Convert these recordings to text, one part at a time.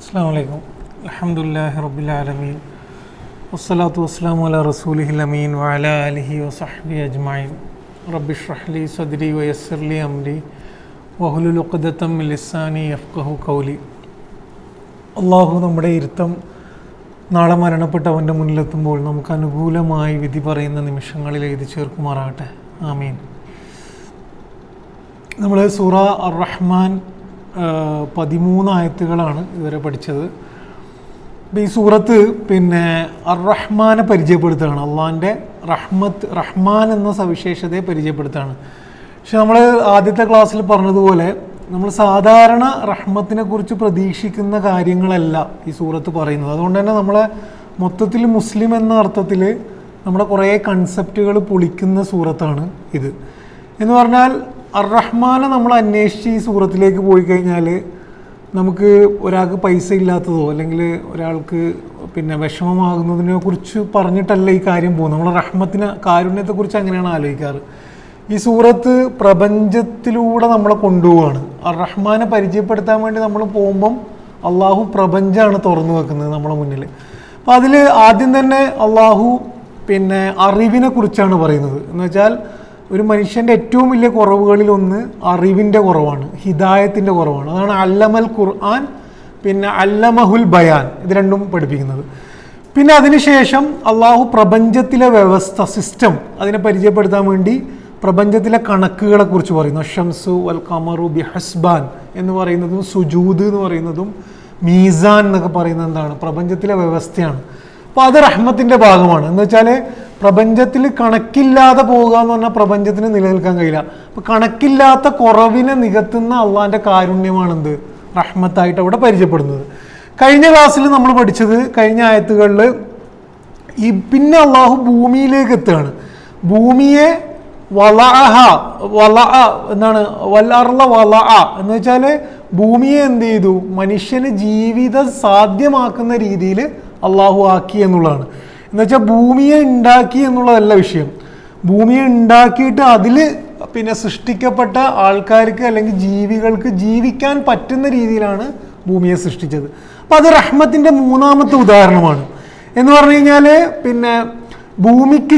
അസ്സലാമു അലൈക്കും. അൽഹംദുലില്ലാഹി റബ്ബിൽ ആലമീൻ വസ്സലാത്തു വസ്സലാമു അലാ റസൂലിഹിൽ അമീൻ വഅലാ ആലിഹി വസഹ്ബിഹി അജ്മഈൻ. റബ്ബി ഇശ്റഹ് ലി സദ്രി വയസ്സിർ ലി അംരി വഹ്ലുൽ ഉഖ്ദതം മിൻ ലിസാനി യഫ്ഖഹു ഖൗലി. അല്ലാഹു നമ്മുടെ ഇരുത്തം നാളെ മരണപ്പെട്ടവൻ്റെ മുന്നിലെത്തുമ്പോൾ നമുക്ക് അനുകൂലമായി വിധി പറയുന്ന നിമിഷങ്ങളിൽ എഴുതി ചേർക്കുമാറാകട്ടെ. ആമീൻ. നമ്മൾ സൂറ അർ-റഹ്മാൻ 13 ആയത്തുകളാണ് ഇതുവരെ പഠിച്ചത്. ഈ സൂറത്ത് അർ-റഹ്മാനെ പരിചയപ്പെടുത്തുകയാണ്. അള്ളാഹിൻ്റെ റഹ്മാൻ എന്ന സവിശേഷതയെ പരിചയപ്പെടുത്തുകയാണ്. പക്ഷെ നമ്മൾ ആദ്യത്തെ ക്ലാസ്സിൽ പറഞ്ഞതുപോലെ നമ്മൾ സാധാരണ റഹ്മത്തിനെ കുറിച്ച് പ്രതീക്ഷിക്കുന്ന കാര്യങ്ങളല്ല ഈ സൂറത്ത് പറയുന്നത്. അതുകൊണ്ട് തന്നെ നമ്മളെ മൊത്തത്തിൽ മുസ്ലിം എന്ന അർത്ഥത്തിൽ നമ്മുടെ കുറേ കൺസെപ്റ്റുകൾ പൊളിക്കുന്ന സൂറത്താണ് ഇത്. എന്ന് പറഞ്ഞാൽ അർ-റഹ്മാനെ നമ്മൾ അന്വേഷിച്ച് ഈ സൂറത്തിലേക്ക് പോയി കഴിഞ്ഞാൽ നമുക്ക് ഒരാൾക്ക് പൈസ ഇല്ലാത്തതോ അല്ലെങ്കിൽ ഒരാൾക്ക് വിഷമമാകുന്നതിനെ കുറിച്ച് പറഞ്ഞിട്ടല്ല ഈ കാര്യം പോകുന്നത്. നമ്മൾ റഹ്മത്തിനെ കാരുണ്യത്തെക്കുറിച്ച് അങ്ങനെയാണ് ആലോചിക്കാറ്. ഈ സൂറത്ത് പ്രപഞ്ചത്തിലൂടെ നമ്മളെ കൊണ്ടുപോവാണ്. അർ-റഹ്മാനെ പരിചയപ്പെടുത്താൻ വേണ്ടി നമ്മൾ പോകുമ്പം അള്ളാഹു പ്രപഞ്ചമാണ് തുറന്നു വെക്കുന്നത് നമ്മളെ മുന്നിൽ. അപ്പോൾ അതിൽ ആദ്യം തന്നെ അള്ളാഹു അറിവിനെ കുറിച്ചാണ് പറയുന്നത്. എന്ന് വെച്ചാൽ ഒരു മനുഷ്യൻ്റെ ഏറ്റവും വലിയ കുറവുകളിലൊന്ന് അറിവിൻ്റെ കുറവാണ്, ഹിദായത്തിൻ്റെ കുറവാണ്. അതാണ് അല്ലമൽ ഖുർആൻ, അല്ലമഹുൽ ബയാൻ, ഇത് രണ്ടും പഠിപ്പിക്കുന്നത്. അതിനുശേഷം അള്ളാഹു പ്രപഞ്ചത്തിലെ വ്യവസ്ഥ, സിസ്റ്റം, അതിനെ പരിചയപ്പെടുത്താൻ വേണ്ടി പ്രപഞ്ചത്തിലെ കണക്കുകളെ കുറിച്ച് പറയുന്നു. ഷംസു വൽ ഖമറു ബിഹസ്ബാൻ എന്ന് പറയുന്നതും സുജൂദ് എന്ന് പറയുന്നതും മീസാൻ എന്നൊക്കെ പറയുന്നത് എന്താണ്? പ്രപഞ്ചത്തിലെ വ്യവസ്ഥയാണ്. അപ്പോൾ അത് റഹ്മത്തിൻ്റെ ഭാഗമാണ്. എന്ന് വെച്ചാൽ പ്രപഞ്ചത്തിൽ കണക്കില്ലാതെ പോകുക എന്ന് പറഞ്ഞാൽ പ്രപഞ്ചത്തിന് നിലനിൽക്കാൻ കഴിയില്ല. അപ്പോൾ കണക്കില്ലാത്ത കുറവിനെ നികത്തുന്ന അള്ളാഹിൻ്റെ കാരുണ്യമാണെന്ത്? റഹ്മത്തായിട്ട് അവിടെ പരിചയപ്പെടുന്നത്. കഴിഞ്ഞ ക്ലാസ്സിൽ നമ്മൾ പഠിച്ചത്, കഴിഞ്ഞ ആയത്തുകളിൽ അള്ളാഹു ഭൂമിയിലേക്ക് എത്തുകയാണ്. ഭൂമിയെ എന്താണ് വല്ലർള വലഅ എന്ന് വെച്ചാൽ ഭൂമിയെ എന്ത് ചെയ്തു? മനുഷ്യന് ജീവിതം സാധ്യമാക്കുന്ന രീതിയിൽ അള്ളാഹു ആക്കി എന്നുള്ളതാണ്. എന്ന് വെച്ചാൽ ഭൂമിയെ ഉണ്ടാക്കി എന്നുള്ളതല്ല വിഷയം. ഭൂമിയെ ഉണ്ടാക്കിയിട്ട് അതിൽ സൃഷ്ടിക്കപ്പെട്ട ആൾക്കാർക്ക് അല്ലെങ്കിൽ ജീവികൾക്ക് ജീവിക്കാൻ പറ്റുന്ന രീതിയിലാണ് ഭൂമിയെ സൃഷ്ടിച്ചത്. അപ്പം അത് റഹ്മത്തിൻ്റെ മൂന്നാമത്തെ ഉദാഹരണമാണ്. എന്ന് പറഞ്ഞു കഴിഞ്ഞാൽ ഭൂമിക്ക്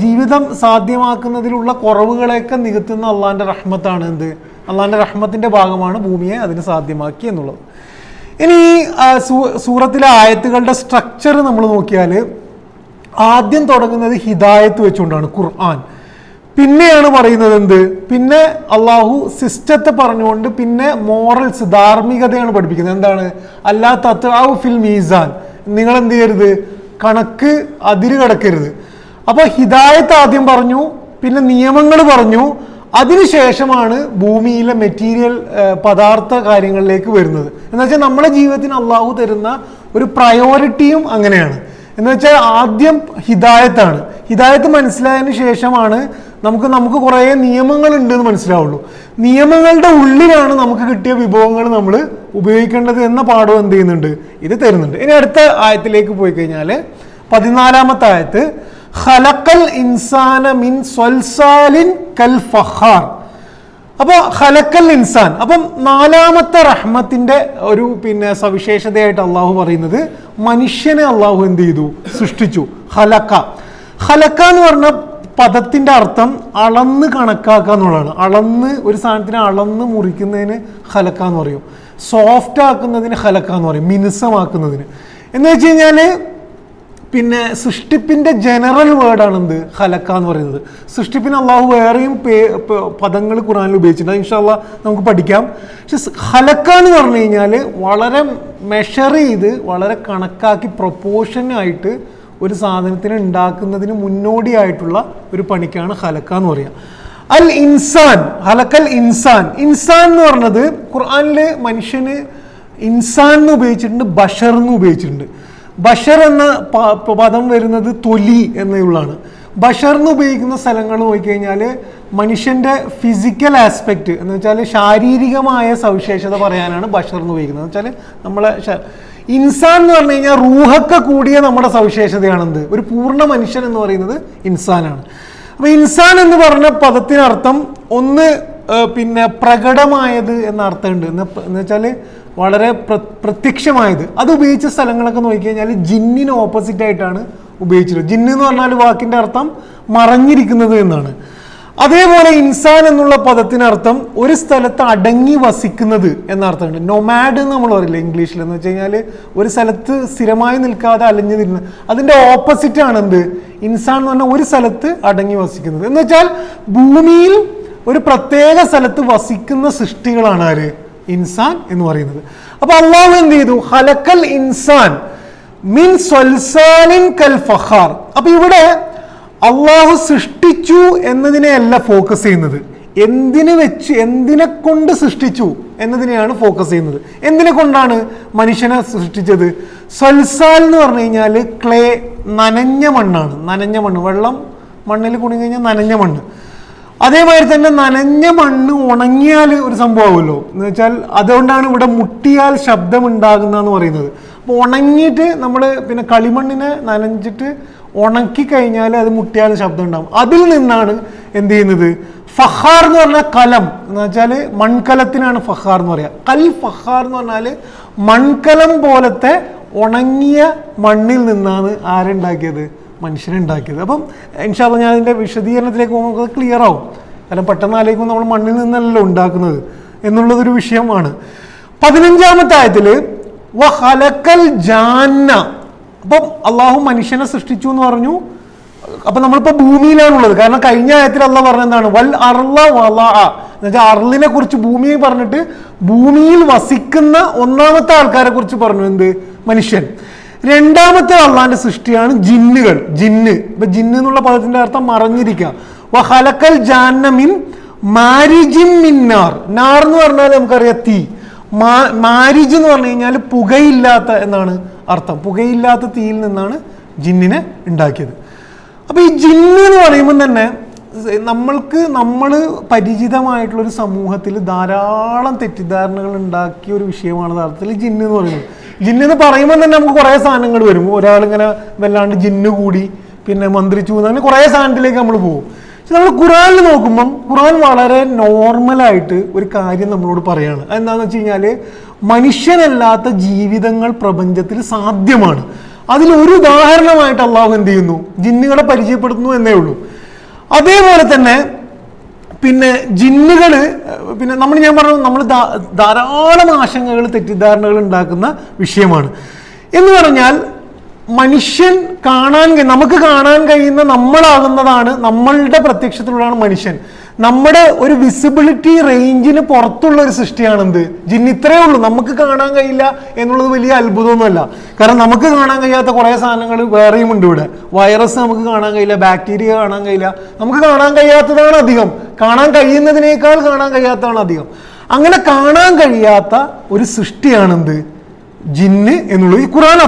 ജീവിതം സാധ്യമാക്കുന്നതിലുള്ള കുറവുകളെയൊക്കെ നികത്തുന്ന അള്ളാഹിൻ്റെ റഹ്മത്താണ് എന്ത്? അള്ളാഹിൻ്റെ റഹ്മത്തിൻ്റെ ഭാഗമാണ് ഭൂമിയെ അതിന് സാധ്യമാക്കി എന്നുള്ളത്. ഇനി സൂറത്തിലെ ആയത്തുകളുടെ സ്ട്രക്ചർ നമ്മൾ നോക്കിയാൽ ആദ്യം തുടങ്ങുന്നത് ഹിദായത്ത് വെച്ചുകൊണ്ടാണ്, ഖുർആൻ. പിന്നെയാണ് പറയുന്നത് എന്ത്? അള്ളാഹു സിസ്റ്റത്തെ പറഞ്ഞുകൊണ്ട് മോറൽസ്, ധാർമ്മികതയാണ് പഠിപ്പിക്കുന്നത്. എന്താണ്? അല്ലാ തത്അഉ ഫിൽ മീസാൻ, നിങ്ങൾ എന്ത് ചെയ്യരുത്? കണക്ക് അതിര് കടക്കരുത്. അപ്പോൾ ഹിദായത്ത് ആദ്യം പറഞ്ഞു, നിയമങ്ങൾ പറഞ്ഞു, അതിനുശേഷമാണ് ഭൂമിയിലെ മെറ്റീരിയൽ പദാർത്ഥ കാര്യങ്ങളിലേക്ക് വരുന്നത്. എന്ന് വെച്ചാൽ നമ്മുടെ ജീവിതത്തിന് അള്ളാഹു തരുന്ന ഒരു പ്രയോറിറ്റിയും അങ്ങനെയാണ്. എന്ന് വെച്ചാൽ ആദ്യം ഹിദായത്താണ്. ഹിദായത്ത് മനസ്സിലായതിന് ശേഷമാണ് നമുക്ക് കുറേ നിയമങ്ങളുണ്ട് എന്ന് മനസ്സിലാവുള്ളൂ. നിയമങ്ങളുടെ ഉള്ളിലാണ് നമുക്ക് കിട്ടിയ വിഭവങ്ങൾ നമ്മൾ ഉപയോഗിക്കേണ്ടത് എന്ന പാഠം എന്ത് ചെയ്യുന്നുണ്ട്? ഇത് തരുന്നുണ്ട്. ഇനി അടുത്ത ആയത്തിലേക്ക് പോയി കഴിഞ്ഞാൽ 14-ാമത്തെ ആയത്ത്, ഖലഖൽ ഇൻസാന മിൻ സ്വൽസാലിൻ കൽ ഫഖാർ. അപ്പോൾ ഖലഖൽ ഇൻസാൻ, അപ്പം 4-ാമത്തെ റഹ്മത്തിൻ്റെ ഒരു സവിശേഷതയായിട്ട് അള്ളാഹു പറയുന്നത് മനുഷ്യനെ അള്ളാഹു എന്ത് ചെയ്തു? സൃഷ്ടിച്ചു. ഖലഖ എന്ന് പറഞ്ഞ പദത്തിൻ്റെ അർത്ഥം അളന്ന് കണക്കാക്കുക എന്നുള്ളതാണ്. അളന്ന് ഒരു സാധനത്തിനെ അളന്ന് മുറിക്കുന്നതിന് ഖലഖ എന്ന് പറയും. സോഫ്റ്റ് ആക്കുന്നതിന് ഖലഖ എന്ന് പറയും, മിനുസമാക്കുന്നതിന്. എന്ന് വെച്ച് കഴിഞ്ഞാൽ സൃഷ്ടിപ്പിൻ്റെ ജനറൽ വേർഡാണ് എന്ത്? ഖലഖ എന്ന് പറയുന്നത്. സൃഷ്ടിപ്പിന് അള്ളാഹു വേറെയും പദങ്ങൾ ഖുർആനിൽ ഉപയോഗിച്ചിട്ടുണ്ട്. ഇൻഷാ അല്ലാഹ് നമുക്ക് പഠിക്കാം. പക്ഷെ ഖലഖ എന്ന് പറഞ്ഞു കഴിഞ്ഞാൽ വളരെ മെഷർ ചെയ്ത് വളരെ കണക്കാക്കി പ്രൊപ്പോർഷനായിട്ട് ഒരു സാധനത്തിന് ഉണ്ടാക്കുന്നതിന് മുന്നോടിയായിട്ടുള്ള ഒരു പണിക്കാണ് ഖലഖ എന്ന് പറയുക. അൽ ഇൻസാൻ, ഖലഖൽ ഇൻസാൻ. ഇൻസാൻ എന്ന് പറഞ്ഞത് ഖുർആനിൽ മനുഷ്യന് ഇൻസാൻ എന്ന് ഉപയോഗിച്ചിട്ടുണ്ട്, ബഷർ എന്ന് ഉപയോഗിച്ചിട്ടുണ്ട്. ബഷർ എന്ന പദം വരുന്നത് തൊലി എന്നുള്ളതാണ്. ബഷർ എന്ന് ഉപയോഗിക്കുന്ന സ്ഥലങ്ങൾ നോക്കിക്കഴിഞ്ഞാൽ മനുഷ്യൻ്റെ ഫിസിക്കൽ ആസ്പെക്റ്റ് എന്ന് വെച്ചാൽ ശാരീരികമായ സവിശേഷത പറയാനാണ് ബഷർ എന്ന് ഉപയോഗിക്കുന്നത്. എന്ന് വെച്ചാൽ നമ്മളെ ഇൻസാൻ എന്ന് പറഞ്ഞു കഴിഞ്ഞാൽ റൂഹൊക്കെ കൂടിയ നമ്മുടെ സവിശേഷതയാണെന്ത്? ഒരു പൂർണ്ണ മനുഷ്യൻ എന്ന് പറയുന്നത് ഇൻസാനാണ്. അപ്പോൾ ഇൻസാൻ എന്ന് പറഞ്ഞ പദത്തിനർത്ഥം ഒന്ന് പ്രകടമായത് എന്ന അർത്ഥമുണ്ട്. എന്ന് വെച്ചാൽ വളരെ പ്രത്യക്ഷമായത്. അത് ഉപയോഗിച്ച സ്ഥലങ്ങളൊക്കെ നോക്കിക്കഴിഞ്ഞാൽ ജിന്നിന് ഓപ്പോസിറ്റ് ആയിട്ടാണ് ഉപയോഗിച്ചിട്ടുള്ളത്. ജിന്ന് എന്ന് പറഞ്ഞാൽ വാക്കിൻ്റെ അർത്ഥം മറഞ്ഞിരിക്കുന്നത് എന്നാണ്. അതേപോലെ ഇൻസാൻ എന്നുള്ള പദത്തിനർത്ഥം ഒരു സ്ഥലത്ത് അടങ്ങി വസിക്കുന്നത് എന്ന അർത്ഥമുണ്ട്. നൊമാഡ് എന്ന് നമ്മൾ പറയില്ല ഇംഗ്ലീഷിൽ, എന്ന് വെച്ച് കഴിഞ്ഞാൽ ഒരു സ്ഥലത്ത് സ്ഥിരമായി നിൽക്കാതെ അലഞ്ഞു തിരിഞ്ഞ്, അതിൻ്റെ ഓപ്പോസിറ്റ് ആണ് എന്ത് ഇൻസാൻ എന്ന് പറഞ്ഞാൽ ഒരു സ്ഥലത്ത് അടങ്ങി വസിക്കുന്നത്. എന്ന് വെച്ചാൽ ഭൂമിയിൽ ഒരു പ്രത്യേക സ്ഥലത്ത് വസിക്കുന്ന സൃഷ്ടികളാണ് ആര് ഇൻസാൻ എന്ന് പറയുന്നത്. അപ്പൊ അള്ളാഹു എന്ത് ചെയ്തു? ഖലഖൽ ഇൻസാൻ മിൻ സ്വൽസാലിൻ കൽ ഫഖാർ. അപ്പൊ ഇവിടെ അള്ളാഹു സൃഷ്ടിച്ചു എന്നതിനെയല്ല ഫോക്കസ് ചെയ്യുന്നത്, എന്തിനെ കൊണ്ട് സൃഷ്ടിച്ചു എന്നതിനെയാണ് ഫോക്കസ് ചെയ്യുന്നത്. എന്തിനെ കൊണ്ടാണ് മനുഷ്യനെ സൃഷ്ടിച്ചത്? സ്വൽസാൽ എന്ന് പറഞ്ഞു കഴിഞ്ഞാൽ ക്ലേ, നനഞ്ഞ മണ്ണാണ്. നനഞ്ഞ മണ്ണ്, വെള്ളം മണ്ണിൽ കുടുങ്ങി കഴിഞ്ഞാൽ നനഞ്ഞ മണ്ണ്. അതേമാതിരി തന്നെ നനഞ്ഞ മണ്ണ് ഉണങ്ങിയാൽ ഒരു സംഭവമാവുമല്ലോ, എന്ന് വെച്ചാൽ അതുകൊണ്ടാണ് ഇവിടെ മുട്ടിയാൽ ശബ്ദമുണ്ടാകുന്നതെന്ന് പറയുന്നത്. അപ്പോൾ ഉണങ്ങിയിട്ട് നമ്മൾ പിന്നെ കളിമണ്ണിനെ നനഞ്ഞിട്ട് ഉണക്കി കഴിഞ്ഞാൽ അത് മുട്ടിയാൽ ശബ്ദം ഉണ്ടാകും. അതിൽ നിന്നാണ് എന്ത് ചെയ്യുന്നത്? ഫഖാർ എന്ന് പറഞ്ഞാൽ കലം എന്ന് വെച്ചാൽ മൺകലത്തിനാണ് ഫഖാർ എന്ന് പറയുക. കൽ ഫഖാർ എന്ന് പറഞ്ഞാൽ മൺകലം പോലത്തെ ഉണങ്ങിയ മണ്ണിൽ നിന്നാണ് ആരുണ്ടാക്കിയത്? മനുഷ്യനുണ്ടാക്കിയത്. അപ്പം ഇൻഷാ അല്ലാഹ് ഞാൻ അതിൻ്റെ വിശദീകരണത്തിലേക്ക് പോകുമ്പോൾ നമുക്ക് ക്ലിയർ ആവും. കാരണം പെട്ടെന്ന് ആലോചിക്കുമ്പോൾ നമ്മൾ മണ്ണിൽ നിന്നല്ലോ ഉണ്ടാക്കുന്നത് എന്നുള്ളതൊരു വിഷയമാണ്. 15-ാമത്തെ ആയത്തിൽ വഖലഖൽ ജാന്ന. അപ്പം അള്ളാഹു മനുഷ്യനെ സൃഷ്ടിച്ചു എന്ന് പറഞ്ഞു. അപ്പൊ നമ്മളിപ്പോ ഭൂമിയിലാണുള്ളത്. കാരണം കഴിഞ്ഞ ആയത്തിൽ അള്ളാഹ് പറഞ്ഞ എന്താണ്? വൽ അർള വളഅ എന്ന് വെച്ചാൽ അർളിനെ കുറിച്ച്, ഭൂമിയെ പറഞ്ഞിട്ട് ഭൂമിയിൽ വസിക്കുന്ന ഒന്നാമത്തെ ആൾക്കാരെ കുറിച്ച് പറഞ്ഞു. എന്ത്? മനുഷ്യൻ. രണ്ടാമത്തെ അള്ളാന്റെ സൃഷ്ടിയാണ് ജിന്നുകൾ. ജിന്ന്, ഇപ്പൊ ജിന്ന് എന്നുള്ള പദത്തിന്റെ അർത്ഥം മറഞ്ഞിരിക്കുക. വഖലഖൽ ജാന്ന മിൻ മാരിജിൻ മിൻ നാർ. നാർ എന്ന് പറഞ്ഞാൽ നമുക്കറിയാം തീ. മാരിജ് എന്ന് പറഞ്ഞു കഴിഞ്ഞാൽ പുകയില്ലാത്ത എന്നാണ് അർത്ഥം. പുകയില്ലാത്ത തീയിൽ നിന്നാണ് ജിന്നിനെ ഉണ്ടാക്കിയത്. അപ്പൊ ഈ ജിന്ന് എന്ന് പറയുമ്പോൾ തന്നെ നമ്മൾ പരിചിതമായിട്ടുള്ളൊരു സമൂഹത്തിൽ ധാരാളം തെറ്റിദ്ധാരണകൾ ഉണ്ടാക്കിയ ഒരു വിഷയമാണ് യഥാർത്ഥത്തിൽ ജിന്ന് എന്ന് പറയുന്നത്. ജിന്ന് എന്ന് പറയുമ്പോൾ തന്നെ നമുക്ക് കുറേ സാധനങ്ങൾ വരും. ഒരാളിങ്ങനെ വല്ലാണ്ട് ജിന്ന് കൂടി പിന്നെ മന്ത്രിച്ചു അങ്ങനെ കുറേ സാധനത്തിലേക്ക് നമ്മൾ പോകും. പക്ഷെ നമ്മൾ ഖുറാനിൽ നോക്കുമ്പം ഖുറാൻ വളരെ നോർമലായിട്ട് ഒരു കാര്യം നമ്മളോട് പറയാണ്. എന്താണെന്ന് വെച്ച് കഴിഞ്ഞാൽ മനുഷ്യനല്ലാത്ത ജീവിതങ്ങൾ പ്രപഞ്ചത്തിൽ സാധ്യമാണ്. അതിലൊരു ഉദാഹരണമായിട്ട് അള്ളാഹു എന്ത് ചെയ്യുന്നു? ജിന്നുകളെ പരിചയപ്പെടുത്തുന്നു എന്നേ ഉള്ളൂ. അതേപോലെ തന്നെ പിന്നെ ജിന്നുകൾ പിന്നെ ഞാൻ പറഞ്ഞു നമ്മൾ ധാരാളം ആശങ്കകൾ തെറ്റിദ്ധാരണകൾ ഉണ്ടാക്കുന്ന വിഷയമാണ്. എന്ന് പറഞ്ഞാൽ മനുഷ്യൻ നമുക്ക് കാണാൻ കഴിയുന്ന നമ്മളാകുന്നതാണ്, നമ്മളുടെ പ്രത്യക്ഷത്തിലുള്ളതാണ് മനുഷ്യൻ. നമ്മുടെ ഒരു വിസിബിലിറ്റി റേഞ്ചിന് പുറത്തുള്ള ഒരു സൃഷ്ടിയാണെന്ത്? ജിന്ന്. ഇത്രയേ ഉള്ളൂ. നമുക്ക് കാണാൻ കഴിയില്ല എന്നുള്ളത് വലിയ അത്ഭുതമൊന്നുമല്ല. കാരണം നമുക്ക് കാണാൻ കഴിയാത്ത കുറേ സാധനങ്ങൾ വേറെയും ഉണ്ട് ഇവിടെ. വൈറസ് നമുക്ക് കാണാൻ കഴിയില്ല, ബാക്ടീരിയ കാണാൻ കഴിയില്ല. നമുക്ക് കാണാൻ കഴിയാത്തതാണ് അധികം, കാണാൻ കഴിയുന്നതിനേക്കാൾ കാണാൻ കഴിയാത്തതാണ് അധികം. അങ്ങനെ കാണാൻ കഴിയാത്ത ഒരു സൃഷ്ടിയാണെന്ത്? ജിന്ന് എന്നുള്ളൂ. ഈ ഖുർആൻ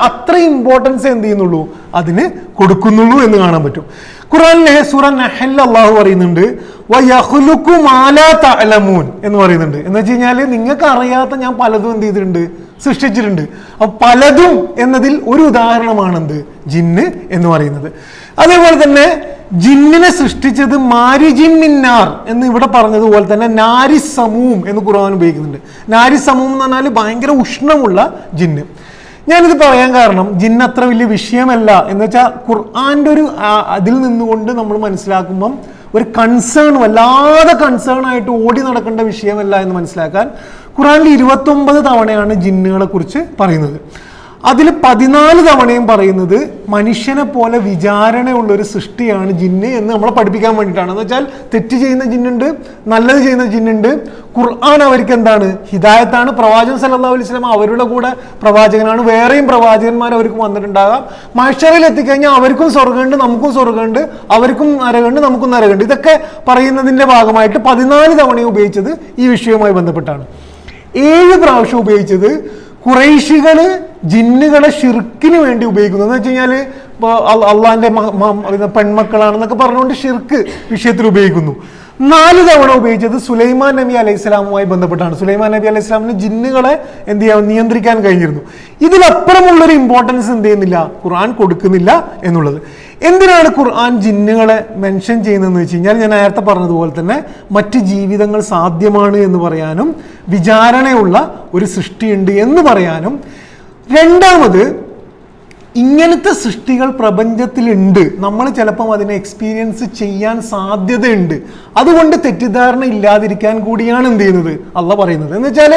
അത്ര ഇമ്പോർട്ടൻസ് എന്ത് ചെയ്യുന്നുള്ളൂ? അതിന് കൊടുക്കുന്നുള്ളൂ എന്ന് കാണാൻ പറ്റും. ഖുർആനിലെ സൂറ നഹ്ൽ അള്ളാഹു പറയുന്നുണ്ട് വയഖ്ലുഖു മാ ലാ തഅലമൂൻ എന്ന് പറയുന്നുണ്ട്. എന്ന് വെച്ച് കഴിഞ്ഞാൽ നിങ്ങൾക്ക് അറിയാത്ത ഞാൻ പലതും എന്ത് ചെയ്തിട്ടുണ്ട്? സൃഷ്ടിച്ചിട്ടുണ്ട്. അപ്പൊ പലതും എന്നതിൽ ഒരു ഉദാഹരണമാണെന്ത്? ജിന്ന് എന്ന് പറയുന്നത്. അതേപോലെ തന്നെ ജിന്നിനെ സൃഷ്ടിച്ചത് മാരിജിൻ മിൻ നാർ എന്ന് ഇവിടെ പറഞ്ഞതുപോലെ തന്നെ നാരി സമൂം എന്ന് ഖുർആൻ ഉപയോഗിക്കുന്നുണ്ട്. നാരി സമൂം എന്ന് പറഞ്ഞാൽ ഭയങ്കര ഉഷ്ണമുള്ള ജിന്ന്. ഞാനിത് പറയാൻ കാരണം ജിന്ന് അത്ര വലിയ വിഷയമല്ല എന്ന് വെച്ചാൽ ഖുർആന്റെ ഒരു അതിൽ നിന്നുകൊണ്ട് നമ്മൾ മനസ്സിലാക്കുമ്പം ഒരു വല്ലാതെ കൺസേൺ ആയിട്ട് ഓടി നടക്കേണ്ട വിഷയമല്ല എന്ന് മനസ്സിലാക്കാൻ ഖുർആനിൽ 29 തവണയാണ് ജിന്നുകളെ കുറിച്ച് പറയുന്നത്. അതിൽ 14 തവണയും പറയുന്നത് മനുഷ്യനെ പോലെ വിചാരണയുള്ള ഒരു സൃഷ്ടിയാണ് ജിന്ന് എന്ന് നമ്മളെ പഠിപ്പിക്കാൻ വേണ്ടിയിട്ടാണ്. എന്ന് വെച്ചാൽ തെറ്റ് ചെയ്യുന്ന ജിന്നുണ്ട്, നല്ലത് ചെയ്യുന്ന ജിന്നുണ്ട്. ഖുർആൻ അവർക്ക് എന്താണ്? ഹിദായത്താണ്. പ്രവാചകൻ സല്ലല്ലാഹു അലൈഹി വസല്ലം അവരുടെ കൂടെ പ്രവാചകനാണ്. വേറെയും പ്രവാചകന്മാർ അവർക്ക് വന്നിട്ടുണ്ടാകാം. മഹ്ശറിൽ എത്തിക്കഴിഞ്ഞാൽ അവർക്കും സ്വർഗ്ഗമുണ്ട്, നമുക്കും സ്വർഗ്ഗമുണ്ട്. അവർക്കും നരകമുണ്ട്, നമുക്കും നരകമുണ്ട്. ഇതൊക്കെ പറയുന്നതിന്റെ ഭാഗമായിട്ട് 14 തവണയും ഉപയോഗിച്ചത് ഈ വിഷയവുമായി ബന്ധപ്പെട്ടാണ്. 7 പ്രാവശ്യം ഉപയോഗിച്ചത് ഖുറൈശികള് ജിന്നുകളെ ഷിർക്കിന് വേണ്ടി ഉപയോഗിക്കുന്നു. എന്ന് വെച്ച് കഴിഞ്ഞാൽ ഇപ്പോൾ അള്ളാഹിന്റെ പെൺമക്കളാണെന്നൊക്കെ പറഞ്ഞുകൊണ്ട് ഷിർക്ക് വിഷയത്തിൽ ഉപയോഗിക്കുന്നു. 4 തവണ ഉപയോഗിച്ചത് സുലൈമാൻ നബി അലൈഹി സ്വലാമുമായി ബന്ധപ്പെട്ടാണ്. സുലൈമാൻ നബി അലൈഹി സ്വലാമിന് ജിന്നുകളെ എന്ത് ചെയ്യാൻ നിയന്ത്രിക്കാൻ കഴിഞ്ഞിരുന്നു. ഇതിലപ്പുറമുള്ളൊരു ഇമ്പോർട്ടൻസ് എന്ത് ചെയ്യുന്നില്ല, ഖുർആൻ കൊടുക്കുന്നില്ല എന്നുള്ളത്. എന്തിനാണ് ഖുർആൻ ജിന്നുകളെ മെൻഷൻ ചെയ്യുന്നതെന്ന് വെച്ച് കഴിഞ്ഞാൽ, ഞാൻ നേരത്തെ പറഞ്ഞതുപോലെ തന്നെ മറ്റ് ജീവിതങ്ങൾ സാധ്യമാണ് എന്ന് പറയാനും വിചാരണയുള്ള ഒരു സൃഷ്ടിയുണ്ട് എന്ന് പറയാനും, രണ്ടാമത് ഇങ്ങനത്തെ സൃഷ്ടികൾ പ്രപഞ്ചത്തിലുണ്ട്, നമ്മൾ ചിലപ്പം അതിനെ എക്സ്പീരിയൻസ് ചെയ്യാൻ സാധ്യതയുണ്ട്, അതുകൊണ്ട് തെറ്റിദ്ധാരണ ഇല്ലാതിരിക്കാൻ കൂടിയാണ് എന്ത് ചെയ്യുന്നത് അള്ളാഹ് പറയുന്നത്. എന്ന് വെച്ചാൽ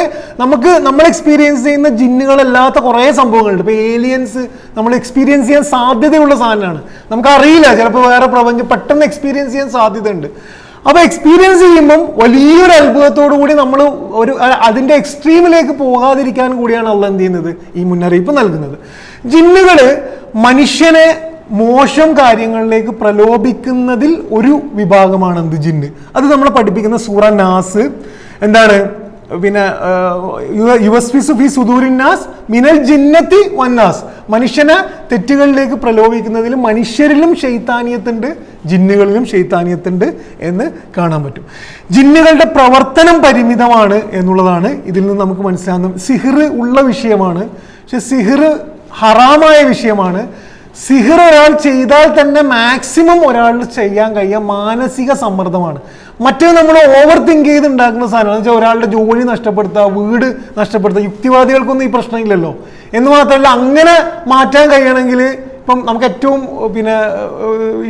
നമ്മൾ എക്സ്പീരിയൻസ് ചെയ്യുന്ന ജിന്നുകളല്ലാത്ത കുറേ സംഭവങ്ങളുണ്ട്. ഇപ്പോൾ ഏലിയൻസ് നമ്മൾ എക്സ്പീരിയൻസ് ചെയ്യാൻ സാധ്യതയുള്ള സാധനമാണ്, നമുക്കറിയില്ല, ചിലപ്പോൾ വേറെ പ്രപഞ്ചം പെട്ടെന്ന് എക്സ്പീരിയൻസ് ചെയ്യാൻ സാധ്യതയുണ്ട്. അപ്പോൾ എക്സ്പീരിയൻസ് ചെയ്യുമ്പം വലിയൊരു അത്ഭുതത്തോടു കൂടി നമ്മൾ അതിൻ്റെ എക്സ്ട്രീമിലേക്ക് പോകാതിരിക്കാൻ കൂടിയാണ് അള്ളാഹ് എന്ത് ചെയ്യുന്നത്, ഈ മുന്നറിയിപ്പ് നൽകുന്നത്. ജിന്നുകള് മനുഷ്യനെ മോശം കാര്യങ്ങളിലേക്ക് പ്രലോഭിക്കുന്നതിൽ ഒരു വിഭാഗമാണ് എന്ത് ജിന്ന്. അത് നമ്മളെ പഠിപ്പിക്കുന്ന സൂറ നാസ് എന്താണ്, പിന്നെ യുവസ്ഫിസു ഫി സുദൂരിന്നാസ് മിനൽ ജിന്നത്തി വന്നാസ്, മനുഷ്യനെ തെറ്റുകളിലേക്ക് പ്രലോഭിക്കുന്നതിൽ മനുഷ്യരിലും ശൈത്താനിയത്തുണ്ട്, ജിന്നുകളിലും ശൈത്താനിയത്തുണ്ട് എന്ന് കാണാൻ പറ്റും. ജിന്നുകളുടെ പ്രവർത്തനം പരിമിതമാണ് എന്നുള്ളതാണ് ഇതിൽ നിന്ന് നമുക്ക് മനസ്സിലാകുന്നത്. സിഹിർ ഉള്ള വിഷയമാണ്, പക്ഷെ സിഹിർ ഹറാമായ വിഷയമാണ്. സിഹിർ ഒരാൾ ചെയ്താൽ തന്നെ മാക്സിമം ഒരാൾ ചെയ്യാൻ കഴിയുക മാനസിക സമ്മർദ്ദമാണ്. മറ്റേ നമ്മൾ ഓവർ തിങ്ക് ചെയ്ത് ഉണ്ടാക്കുന്ന സാധനം എന്ന് വെച്ചാൽ ഒരാളുടെ ജോലി നഷ്ടപ്പെടുത്തുക, വീട് നഷ്ടപ്പെടുത്തുക. യുക്തിവാദികൾക്കൊന്നും ഈ പ്രശ്നമില്ലല്ലോ. എന്ന് മാത്രമല്ല, അങ്ങനെ മാറ്റാൻ കഴിയണമെങ്കിൽ ഇപ്പം നമുക്ക് ഏറ്റവും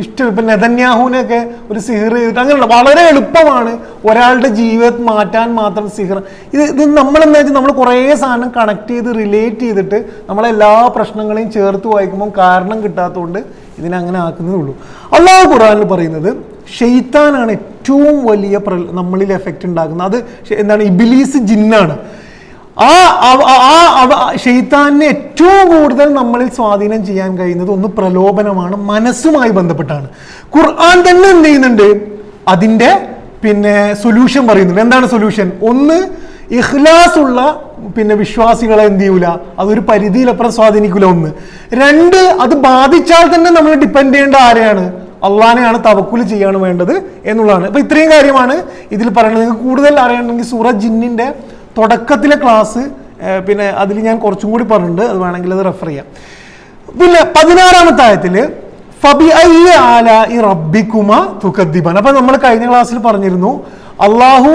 ഇഷ്ടം ഇപ്പം നെതന്യാഹുവിനെയൊക്കെ ഒരു സിഹിർ ചെയ്തിട്ട് അങ്ങനെയുള്ള വളരെ എളുപ്പമാണ് ഒരാളുടെ ജീവിതം മാറ്റാൻ മാത്രം സിഹിർ. ഇത് നമ്മളെന്താ വെച്ചാൽ നമ്മൾ കുറേ സാധനം കണക്ട് ചെയ്ത് റിലേറ്റ് ചെയ്തിട്ട് നമ്മളെല്ലാ പ്രശ്നങ്ങളെയും ചേർത്ത് വായിക്കുമ്പോൾ കാരണം കിട്ടാത്തതുകൊണ്ട് ഇതിനങ്ങനെ ആക്കുന്നതേ ഉള്ളൂ. അല്ലാഹു ഖുർആനിൽ പറയുന്നത് ഷെയ്ത്താനാണ് ഏറ്റവും വലിയ നമ്മളിൽ എഫക്റ്റ് ഉണ്ടാക്കുന്നത്. അത് എന്താണ്, ഇബ്ലീസ് ജിന്നാണ്. ഷെയ്ത്താനെ ഏറ്റവും കൂടുതൽ നമ്മളിൽ സ്വാധീനം ചെയ്യാൻ കഴിയുന്നത് ഒന്ന് പ്രലോഭനമാണ്, മനസ്സുമായി ബന്ധപ്പെട്ടാണ്. ഖുർആൻ തന്നെ എന്ത് ചെയ്യുന്നുണ്ട്, അതിൻ്റെ സൊല്യൂഷൻ പറയുന്നുണ്ട്. എന്താണ് സൊല്യൂഷൻ? ഒന്ന്, ഇഖ്ലാസ് ഉള്ള വിശ്വാസികളെ എന്ത് ചെയ്യൂല, അതൊരു പരിധിയിലപ്പുറം സ്വാധീനിക്കൂല. ഒന്ന്. രണ്ട്, അത് ബാധിച്ചാൽ തന്നെ നമ്മൾ ഡിപ്പെൻഡ് ചെയ്യേണ്ട ആരെയാണ്, അള്ളാനെയാണ്, തവക്കുൽ ചെയ്യാണ് വേണ്ടത് എന്നുള്ളതാണ്. അപ്പൊ ഇത്രയും കാര്യമാണ് ഇതിൽ പറയുന്നത്. നിങ്ങൾക്ക് കൂടുതൽ അറിയണമെങ്കിൽ സൂറ ജിന്നിന്റെ തുടക്കത്തിലെ ക്ലാസ് അതിൽ ഞാൻ കുറച്ചും കൂടി പറഞ്ഞിട്ടുണ്ട്, അത് വേണമെങ്കിൽ അത് റെഫർ ചെയ്യാം. 16-ാമത്തെ ആയത്തില് ഫബിഅയ്യി ആലാഇ റബ്ബികുമാ തുകദ്ദിബാൻ. അപ്പൊ നമ്മൾ കഴിഞ്ഞ ക്ലാസ്സിൽ പറഞ്ഞിരുന്നു, അള്ളാഹു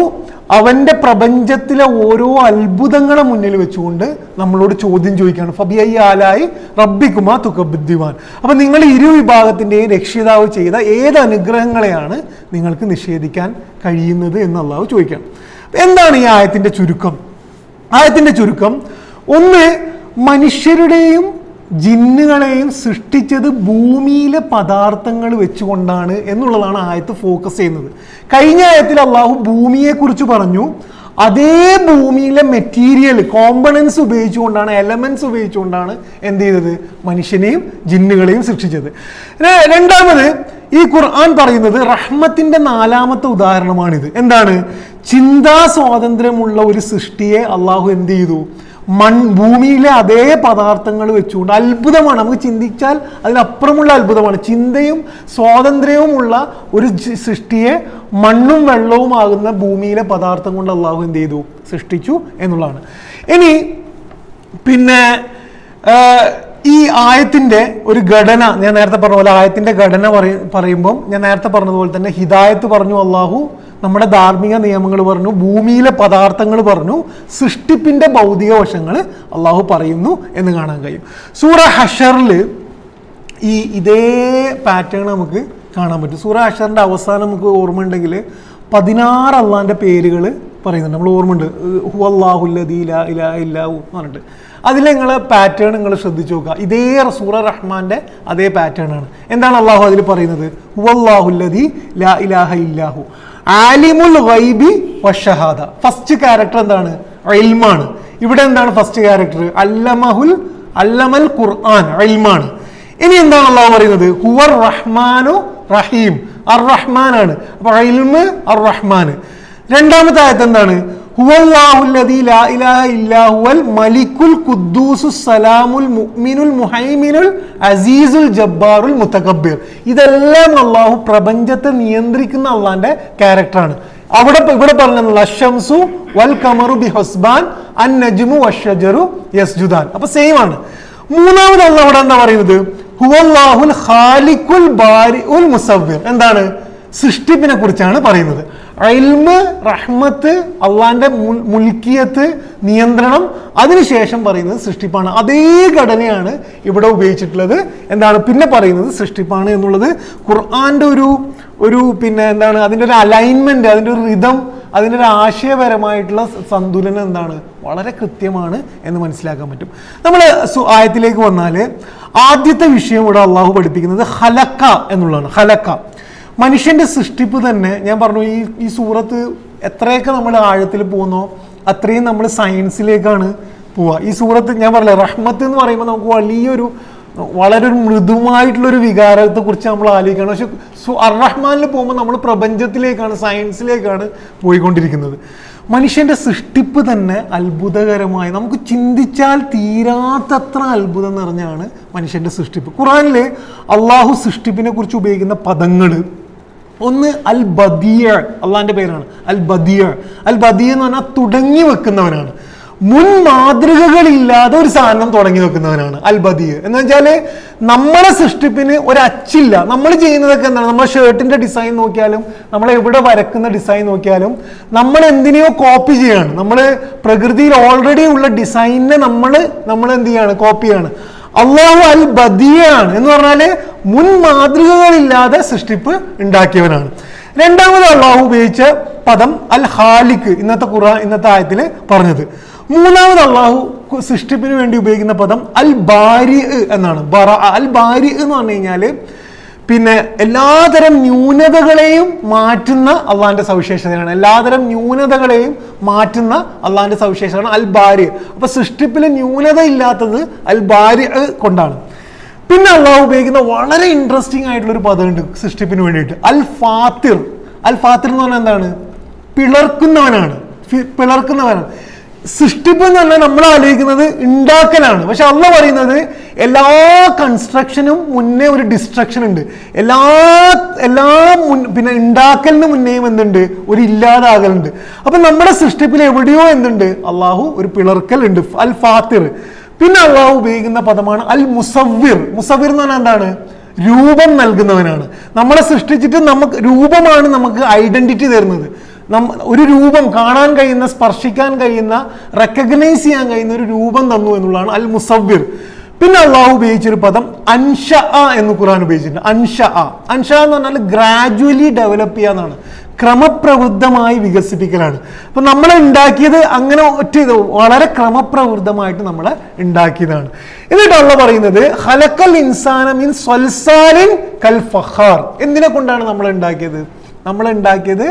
അവന്റെ പ്രപഞ്ചത്തിലെ ഓരോ അത്ഭുതങ്ങളെ മുന്നിൽ വെച്ചുകൊണ്ട് നമ്മളോട് ചോദ്യം ചോദിക്കുകയാണ്. ഫബിഅയ്യി ആലാഇ റബ്ബികുമാ തുകദ്ദിബാൻ. അപ്പൊ നിങ്ങൾ ഇരു വിഭാഗത്തിന്റെയും രക്ഷിതാവ് ചെയ്ത ഏത് അനുഗ്രഹങ്ങളെയാണ് നിങ്ങൾക്ക് നിഷേധിക്കാൻ കഴിയുന്നത് എന്ന് അള്ളാഹു ചോദിക്കുകയാണ്. എന്താണ് ഈ ആയത്തിന്റെ ചുരുക്കം? ആയത്തിന്റെ ചുരുക്കം, ഒന്ന്, മനുഷ്യരുടെയും ജിന്നുകളെയും സൃഷ്ടിച്ചത് ഭൂമിയിലെ പദാർത്ഥങ്ങൾ വെച്ചുകൊണ്ടാണ് എന്നുള്ളതാണ് ആയത്ത് ഫോക്കസ് ചെയ്യുന്നത്. കഴിഞ്ഞ ആയത്തിൽ അള്ളാഹു ഭൂമിയെ കുറിച്ച് പറഞ്ഞു, അതേ ഭൂമിയിലെ മെറ്റീരിയൽ കോമ്പണൻസ് ഉപയോഗിച്ചുകൊണ്ടാണ്, എലമെന്റ്സ് ഉപയോഗിച്ചുകൊണ്ടാണ് എന്ത് ചെയ്തത്, മനുഷ്യനെയും ജിന്നുകളെയും സൃഷ്ടിച്ചത്. രണ്ടാമത്, ഈ ഖുർആൻ പറയുന്നത് റഹ്മത്തിന്റെ 4-ാമത്തെ ഉദാഹരണമാണിത്. എന്താണ്? ചിന്താ സ്വാതന്ത്ര്യമുള്ള ഒരു സൃഷ്ടിയെ അള്ളാഹു എന്ത് ചെയ്തു, ഭൂമിയിലെ അതേ പദാർത്ഥങ്ങൾ വെച്ചുകൊണ്ട്, അത്ഭുതമാണ്, നമുക്ക് ചിന്തിച്ചാൽ അതിനപ്പുറമുള്ള അത്ഭുതമാണ്. ചിന്തയും സ്വാതന്ത്ര്യവുമുള്ള ഒരു സൃഷ്ടിയെ മണ്ണും വെള്ളവും ആകുന്ന ഭൂമിയിലെ പദാർത്ഥം കൊണ്ട് അള്ളാഹു എന്ത് ചെയ്തു, സൃഷ്ടിച്ചു എന്നുള്ളതാണ്. ഇനി ഈ ആയത്തിന്റെ ഒരു ഘടന ഞാൻ നേരത്തെ പറഞ്ഞ പോലെ, ആയത്തിന്റെ ഘടന പറയുമ്പോൾ ഞാൻ നേരത്തെ പറഞ്ഞതുപോലെ തന്നെ ഹിദായത്ത് പറഞ്ഞു അള്ളാഹു, നമ്മുടെ ധാർമ്മിക നിയമങ്ങൾ പറഞ്ഞു, ഭൂമിയിലെ പദാർത്ഥങ്ങൾ പറഞ്ഞു, സൃഷ്ടിപ്പിന്റെ ഭൗതിക വശങ്ങൾ അള്ളാഹു പറയുന്നു എന്ന് കാണാൻ കഴിയും. സൂറ ഹഷറിൽ ഇതേ പാറ്റേൺ നമുക്ക് കാണാൻ പറ്റും. സൂറ ഹഷറിന്റെ അവസാനം നമുക്ക് ഓർമ്മ ഉണ്ടെങ്കിൽ 16 അള്ളാഹിന്റെ പേരുകൾ പറയുന്നുണ്ട്, നമ്മൾ ഓർമ്മയുണ്ട്. ഹുവല്ലാഹുല്ലദീ ലാ ഇലാഹ ഇല്ലാ ഹു എന്ന് പറഞ്ഞിട്ട്. അതിൽ നിങ്ങൾ പാറ്റേൺ നിങ്ങൾ ശ്രദ്ധിച്ചു നോക്കുക, ഇതേ സൂറ റഹ്മാന്റെ അതേ പാറ്റേൺ ആണ്. എന്താണ് അള്ളാഹു അതിൽ പറയുന്നത്? ഹുവല്ലാഹുല്ലദീ ലാ ഇലാഹ ഇല്ലാ ഹു ആലിമുൽ ഗൈബി വശഹാദ. ഫസ്റ്റ് ക്യാരക്ടർ എന്താണ്? ഇൽമാണ്. ഇവിടെ എന്താണ് ഫസ്റ്റ് ക്യാരക്ടർ? അല്ലമൽ ഖുർആൻ, ഇൽമാണ്. ഇനി എന്താണ് അള്ളാഹു പറയുന്നത്? ഹുവർ റഹ്മാനു റഹീം, അർ റഹ്മാൻ ആണ്. അപ്പൊ ഇൽമ് അർ റഹ്മാൻ. രണ്ടാമത്തെ ആയത്ത് എന്താണ്? ഹുവല്ലാഹുല്ലദീ ലാ ഇലാഹ ഇല്ലാ ഹുവൽ മലിക്കുൽ ഖുദ്ദൂസുസ് സലാമുൽ മുഅ്മിനുൽ മുഹൈമിനുൽ അസീസുൽ ജബ്ബാറുൽ മുതകബ്ബിർ. ഇതെല്ലാം അള്ളാഹു പ്രപഞ്ചത്തെ നിയന്ത്രിക്കുന്ന അള്ളാന്റെ ക്യാരക്ടറാണ്. ഇവിടെ പറഞ്ഞ അശ്ശംസു വൽ ഖമറു ബിഹുസ്ബാൻ അൻ നജ്മു വശജറു യസ്ജുദാൻ. അപ്പൊ സെയിം ആണ്. മൂന്നാമത് അള്ളാഹു ഇവിടെ എന്താ പറയുന്നത്? ഹുവല്ലാഹുൽ ഖാലിഖുൽ ബാരിഉൽ മുസവ്വിർ. എന്താണ്? സൃഷ്ടിപ്പിനെ കുറിച്ചാണ് പറയുന്നത്. ഇൽമ്, റഹ്മത്ത്, അള്ളാന്റെ മുൽക്കിയത്ത്, നിയന്ത്രണം, അതിനുശേഷം പറയുന്നത് സൃഷ്ടിപ്പാണ്. അതേ ഘടനയാണ് ഇവിടെ ഉപയോഗിച്ചിട്ടുള്ളത്. എന്താണ് പിന്നെ പറയുന്നത്? സൃഷ്ടിപ്പാണ് എന്നുള്ളത് ഖുർആന്റെ ഒരു പിന്നെ എന്താണ് അതിൻ്റെ ഒരു അലൈൻമെന്റ്, അതിൻ്റെ ഒരു റിതം, അതിൻ്റെ ഒരു ആശയപരമായിട്ടുള്ള സന്തുലനം എന്താണ് വളരെ കൃത്യമാണ് എന്ന് മനസ്സിലാക്കാൻ പറ്റും. നമ്മൾ ആയത്തിലേക്ക് വന്നാൽ ആദ്യത്തെ വിഷയം ഇവിടെ അള്ളാഹു പഠിപ്പിക്കുന്നത് ഖലഖ എന്നുള്ളതാണ്. ഖലഖ, മനുഷ്യന്റെ സൃഷ്ടിപ്പ് തന്നെ. ഞാൻ പറഞ്ഞു ഈ സൂറത്ത് എത്രയൊക്കെ നമ്മൾ ആഴത്തിൽ പോകുന്നോ അത്രയും നമ്മൾ സയൻസിലേക്കാണ് പോവുക. ഈ സൂറത്ത് ഞാൻ പറഞ്ഞില്ല, റഹ്മത്ത് എന്ന് പറയുമ്പോൾ നമുക്ക് വളരെ ഒരു മൃദുവായിട്ടുള്ളൊരു വികാരത്തെ കുറിച്ച് നമ്മൾ ആലോചിക്കണം. പക്ഷെ അർ-റഹ്മാനിൽ പോകുമ്പോൾ നമ്മൾ പ്രപഞ്ചത്തിലേക്കാണ്, സയൻസിലേക്കാണ് പോയിക്കൊണ്ടിരിക്കുന്നത്. മനുഷ്യന്റെ സൃഷ്ടിപ്പ് തന്നെ അത്ഭുതകരമായി, നമുക്ക് ചിന്തിച്ചാൽ തീരാത്തത്ര അത്ഭുതം നിറഞ്ഞാണ് മനുഷ്യന്റെ സൃഷ്ടിപ്പ്. ഖുർആനിൽ അള്ളാഹു സൃഷ്ടിപ്പിനെ കുറിച്ച് ഉപയോഗിക്കുന്ന പദങ്ങൾ, ഒന്ന് അൽ ബദിയ, അള്ളാന്റെ പേരാണ് അൽ ബദിയ. അൽ ബദിയ എന്ന് പറഞ്ഞാൽ തുടങ്ങി വെക്കുന്നവനാണ്. മുൻ മാതൃകകളില്ലാതെ ഒരു സാധനം തുടങ്ങി വെക്കുന്നവനാണ് അൽ ബദിയ. എന്ന് വെച്ചാല് നമ്മളെ സൃഷ്ടിപ്പിന് ഒരു അച്ചില്ല. നമ്മൾ ചെയ്യുന്നതൊക്കെ എന്താണ്? നമ്മളെ ഷർട്ടിന്റെ ഡിസൈൻ നോക്കിയാലും, നമ്മൾ എവിടെ വരക്കുന്ന ഡിസൈൻ നോക്കിയാലും നമ്മൾ എന്തിനെയോ കോപ്പി ചെയ്യാണ്. നമ്മൾ പ്രകൃതിയിൽ ഓൾറെഡി ഉള്ള ഡിസൈനിനെ നമ്മൾ എന്ത് ചെയ്യാണ്? കോപ്പിയാണ്. അള്ളാഹു അൽ ബദിയാണ് എന്ന് പറഞ്ഞാല് മുൻ മാതൃകകളില്ലാതെ സൃഷ്ടിപ്പ് ഉണ്ടാക്കിയവനാണ്. രണ്ടാമത് അള്ളാഹു ഉപയോഗിച്ച പദം അൽ ഖാലിഖ്, ഇന്നത്തെ ആയത്തിൽ പറഞ്ഞത്. മൂന്നാമത് അള്ളാഹു സൃഷ്ടിപ്പിന് വേണ്ടി ഉപയോഗിക്കുന്ന പദം അൽ ബാരി എന്നാണ്. അൽ ബാരി എന്ന് പറഞ്ഞു കഴിഞ്ഞാല് പിന്നെ എല്ലാതരം ന്യൂനതകളെയും മാറ്റുന്ന അള്ളാന്റെ സവിശേഷതയാണ്. എല്ലാതരം ന്യൂനതകളെയും മാറ്റുന്ന അള്ളാന്റെ സവിശേഷതയാണ് അൽ ബാരി. അപ്പൊ സൃഷ്ടിപ്പിൽ ന്യൂനത ഇല്ലാത്തത് അൽ ബാരി കൊണ്ടാണ്. പിന്നെ അള്ളാഹു ഉപയോഗിക്കുന്ന വളരെ ഇൻട്രസ്റ്റിംഗ് ആയിട്ടുള്ള ഒരു പദമുണ്ട് സൃഷ്ടിപ്പിന് വേണ്ടിയിട്ട്, അൽ ഫാത്തിർ. അൽ ഫാത്തിർ എന്ന് പറഞ്ഞാൽ എന്താണ്? പിളർക്കുന്നവനാണ്. സൃഷ്ടിപ്പ് എന്ന് പറഞ്ഞാൽ നമ്മൾ ആലോചിക്കുന്നത് ഉണ്ടാക്കലാണ്. പക്ഷെ അള്ളാഹു പറയുന്നത് എല്ലാ കൺസ്ട്രക്ഷനും മുന്നേ ഒരു ഡിസ്ട്രക്ഷൻ ഉണ്ട്. പിന്നെ ഉണ്ടാക്കലിന് മുന്നേയും എന്തുണ്ട്? ഒരു ഇല്ലാതാകലുണ്ട്. അപ്പൊ നമ്മുടെ സൃഷ്ടിപ്പിൽ എവിടെയോ എന്തുണ്ട്? അള്ളാഹു ഒരു പിളർക്കൽ ഉണ്ട്, അൽ ഫാത്തിർ. പിന്നെ അള്ളാഹു ഉപയോഗിക്കുന്ന പദമാണ് അൽ മുസവ്വിർ. മുസവ്വിർ എന്ന് പറഞ്ഞാൽ എന്താണ്? രൂപം നൽകുന്നവനാണ്. നമ്മളെ സൃഷ്ടിച്ചിട്ട് രൂപമാണ് നമുക്ക് ഐഡന്റിറ്റി തരുന്നത്. ഒരു രൂപം കാണാൻ കഴിയുന്ന, സ്പർശിക്കാൻ കഴിയുന്ന, റെക്കഗ്നൈസ് ചെയ്യാൻ കഴിയുന്ന ഒരു രൂപം തന്നു എന്നുള്ളതാണ് അൽ മുസവ്വിർ. പിന്നെ അള്ളാഹു ഉപയോഗിച്ചൊരു പദം അൻഷ എന്ന് ഖുർആൻ ഉപയോഗിച്ചിട്ടുണ്ട്. അൻഷ എന്ന് പറഞ്ഞാൽ ഗ്രാജുവലി ഡെവലപ്പ് ചെയ്യാന്നാണ്, ക്രമപ്രവൃദ്ധമായി വികസിപ്പിക്കലാണ്. അപ്പൊ നമ്മളെ ഉണ്ടാക്കിയത് അങ്ങനെ വളരെ ക്രമപ്രവൃദ്ധമായിട്ട് നമ്മളെ ഉണ്ടാക്കിയതാണ്. എന്നിട്ട് അള്ളാഹു പറയുന്നത് ഖലഖൽ ഇൻസാന മിൻ സ്വൽസാലിൻ കൽ ഫഖാർ. എന്തിനെ കൊണ്ടാണ് നമ്മൾ ഉണ്ടാക്കിയത്?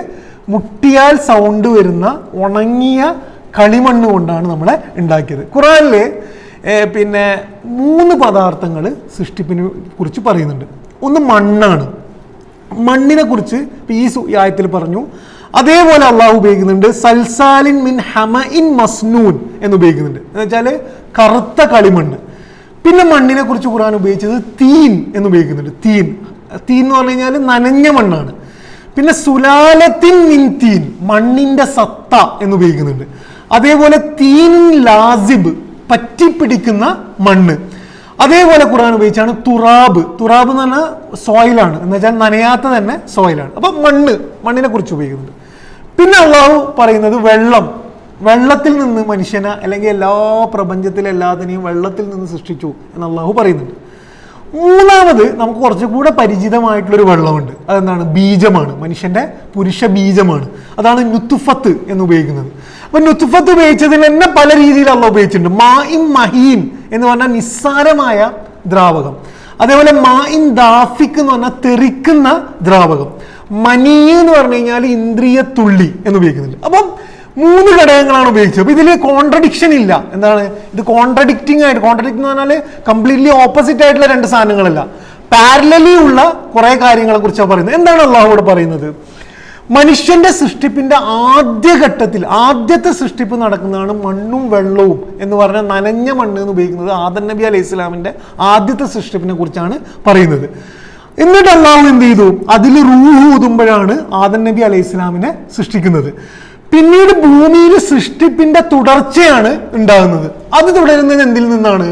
മുട്ടിയാൽ സൗണ്ട് വരുന്ന ഉണങ്ങിയ കളിമണ്ണ് കൊണ്ടാണ് നമ്മളെ ഉണ്ടാക്കിയത്. ഖുർആനില് പിന്നെ 3 പദാർത്ഥങ്ങൾ സൃഷ്ടിപ്പിനെ കുറിച്ച് പറയുന്നുണ്ട്. ഒന്ന് മണ്ണാണ്. മണ്ണിനെ കുറിച്ച് ഈ ആയത്തിൽ പറഞ്ഞു. അതേപോലെ അള്ളാഹു ഉപയോഗിക്കുന്നുണ്ട് സൽസാലിൻ മിൻ ഹമഇൻ മസ്നൂൻ എന്ന് ഉപയോഗിക്കുന്നുണ്ട്. എന്ന് വെച്ചാൽ കറുത്ത കളിമണ്ണ്. പിന്നെ മണ്ണിനെ കുറിച്ച് ഖുർആൻ ഉപയോഗിച്ചത് തീൻ എന്ന് ഉപയോഗിക്കുന്നുണ്ട്. തീൻ എന്ന് പറഞ്ഞു കഴിഞ്ഞാൽ നനഞ്ഞ മണ്ണാണ്. പിന്നെ സുലാലത്തിൻ മിൻ തീൻ, മണ്ണിന്റെ സത്ത എന്ന് ഉപയോഗിക്കുന്നുണ്ട്. അതേപോലെ തീൻ ലാസിബ്, പറ്റിപ്പിടിക്കുന്ന മണ്ണ്. അതേപോലെ ഖുർആൻ ഉപയോഗിച്ചാണ് തുറാബ്. തുറാബ് എന്ന് പറഞ്ഞാൽ സോയിലാണ്, എന്ന് വെച്ചാൽ നനയാത്ത തന്നെ സോയിലാണ്. അപ്പൊ മണ്ണിനെ കുറിച്ച് ഉപയോഗിക്കുന്നുണ്ട്. പിന്നെ അള്ളാഹു പറയുന്നത് വെള്ളത്തിൽ നിന്ന് മനുഷ്യനെ, അല്ലെങ്കിൽ എല്ലാ പ്രപഞ്ചത്തിലെ എല്ലാത്തിനെയും വെള്ളത്തിൽ നിന്ന് സൃഷ്ടിച്ചു എന്ന് അള്ളാഹു പറയുന്നുണ്ട്. മൂന്നാമത് നമുക്ക് കുറച്ചുകൂടെ പരിചിതമായിട്ടുള്ളൊരു വെള്ളമുണ്ട്. അതെന്താണ്? ബീജമാണ്. മനുഷ്യന്റെ പുരുഷ ബീജമാണ്. അതാണ് നുത്ഫത്ത് എന്ന് ഉപയോഗിക്കുന്നത്. അപ്പൊ നുത്ഫത്ത് ഉപയോഗിച്ചതിൽ തന്നെ പല രീതിയിൽ അള്ളാഹു ഉപയോഗിച്ചിട്ടുണ്ട്. മാഇൻ മഹീൻ എന്ന് പറഞ്ഞാൽ നിസ്സാരമായ ദ്രാവകം. അതേപോലെ മാഇൻ ദാഫിക് എന്ന് പറഞ്ഞാൽ തെറിക്കുന്ന ദ്രാവകം. മനി എന്ന് പറഞ്ഞു കഴിഞ്ഞാൽ ഇന്ദ്രിയ തുള്ളി എന്ന് ഉപയോഗിക്കുന്നുണ്ട്. അപ്പം 3 ഘടകങ്ങളാണ് ഉപയോഗിച്ചത്. അപ്പൊ ഇതിൽ കോൺട്രഡിക്ഷൻ ഇല്ല. എന്താണ് ഇത്? കോൺട്രഡിക്റ്റിംഗ് എന്ന് പറഞ്ഞാൽ കംപ്ലീറ്റ്ലി ഓപ്പോസിറ്റ് ആയിട്ടുള്ള 2 സാധനങ്ങളല്ല, പാരലലി ഉള്ള കുറെ കാര്യങ്ങളെ കുറിച്ചാണ് പറയുന്നത്. എന്താണ് അള്ളാഹു ഇവിടെ പറയുന്നത്? മനുഷ്യന്റെ സൃഷ്ടിപ്പിന്റെ ആദ്യത്തെ സൃഷ്ടിപ്പ് നടക്കുന്നതാണ് മണ്ണും വെള്ളവും എന്ന് പറഞ്ഞാൽ നനഞ്ഞ മണ്ണ് എന്ന് ഉപയോഗിക്കുന്നത് ആദം നബി അലൈഹി ഇസ്ലാമിന്റെ ആദ്യത്തെ സൃഷ്ടിപ്പിനെ കുറിച്ചാണ് പറയുന്നത്. എന്നിട്ട് അള്ളാഹു എന്ത് ചെയ്തു? അതിൽ റൂഹ് ഊതുമ്പോഴാണ് ആദം നബി അലൈഹി ഇസ്ലാമിനെ സൃഷ്ടിക്കുന്നത്. പിന്നീട് ഭൂമിയിൽ സൃഷ്ടിപ്പിന്റെ തുടർച്ചയാണ് ഉണ്ടാകുന്നത്. അത് തുടരുന്നത് എന്തിൽ നിന്നാണ്?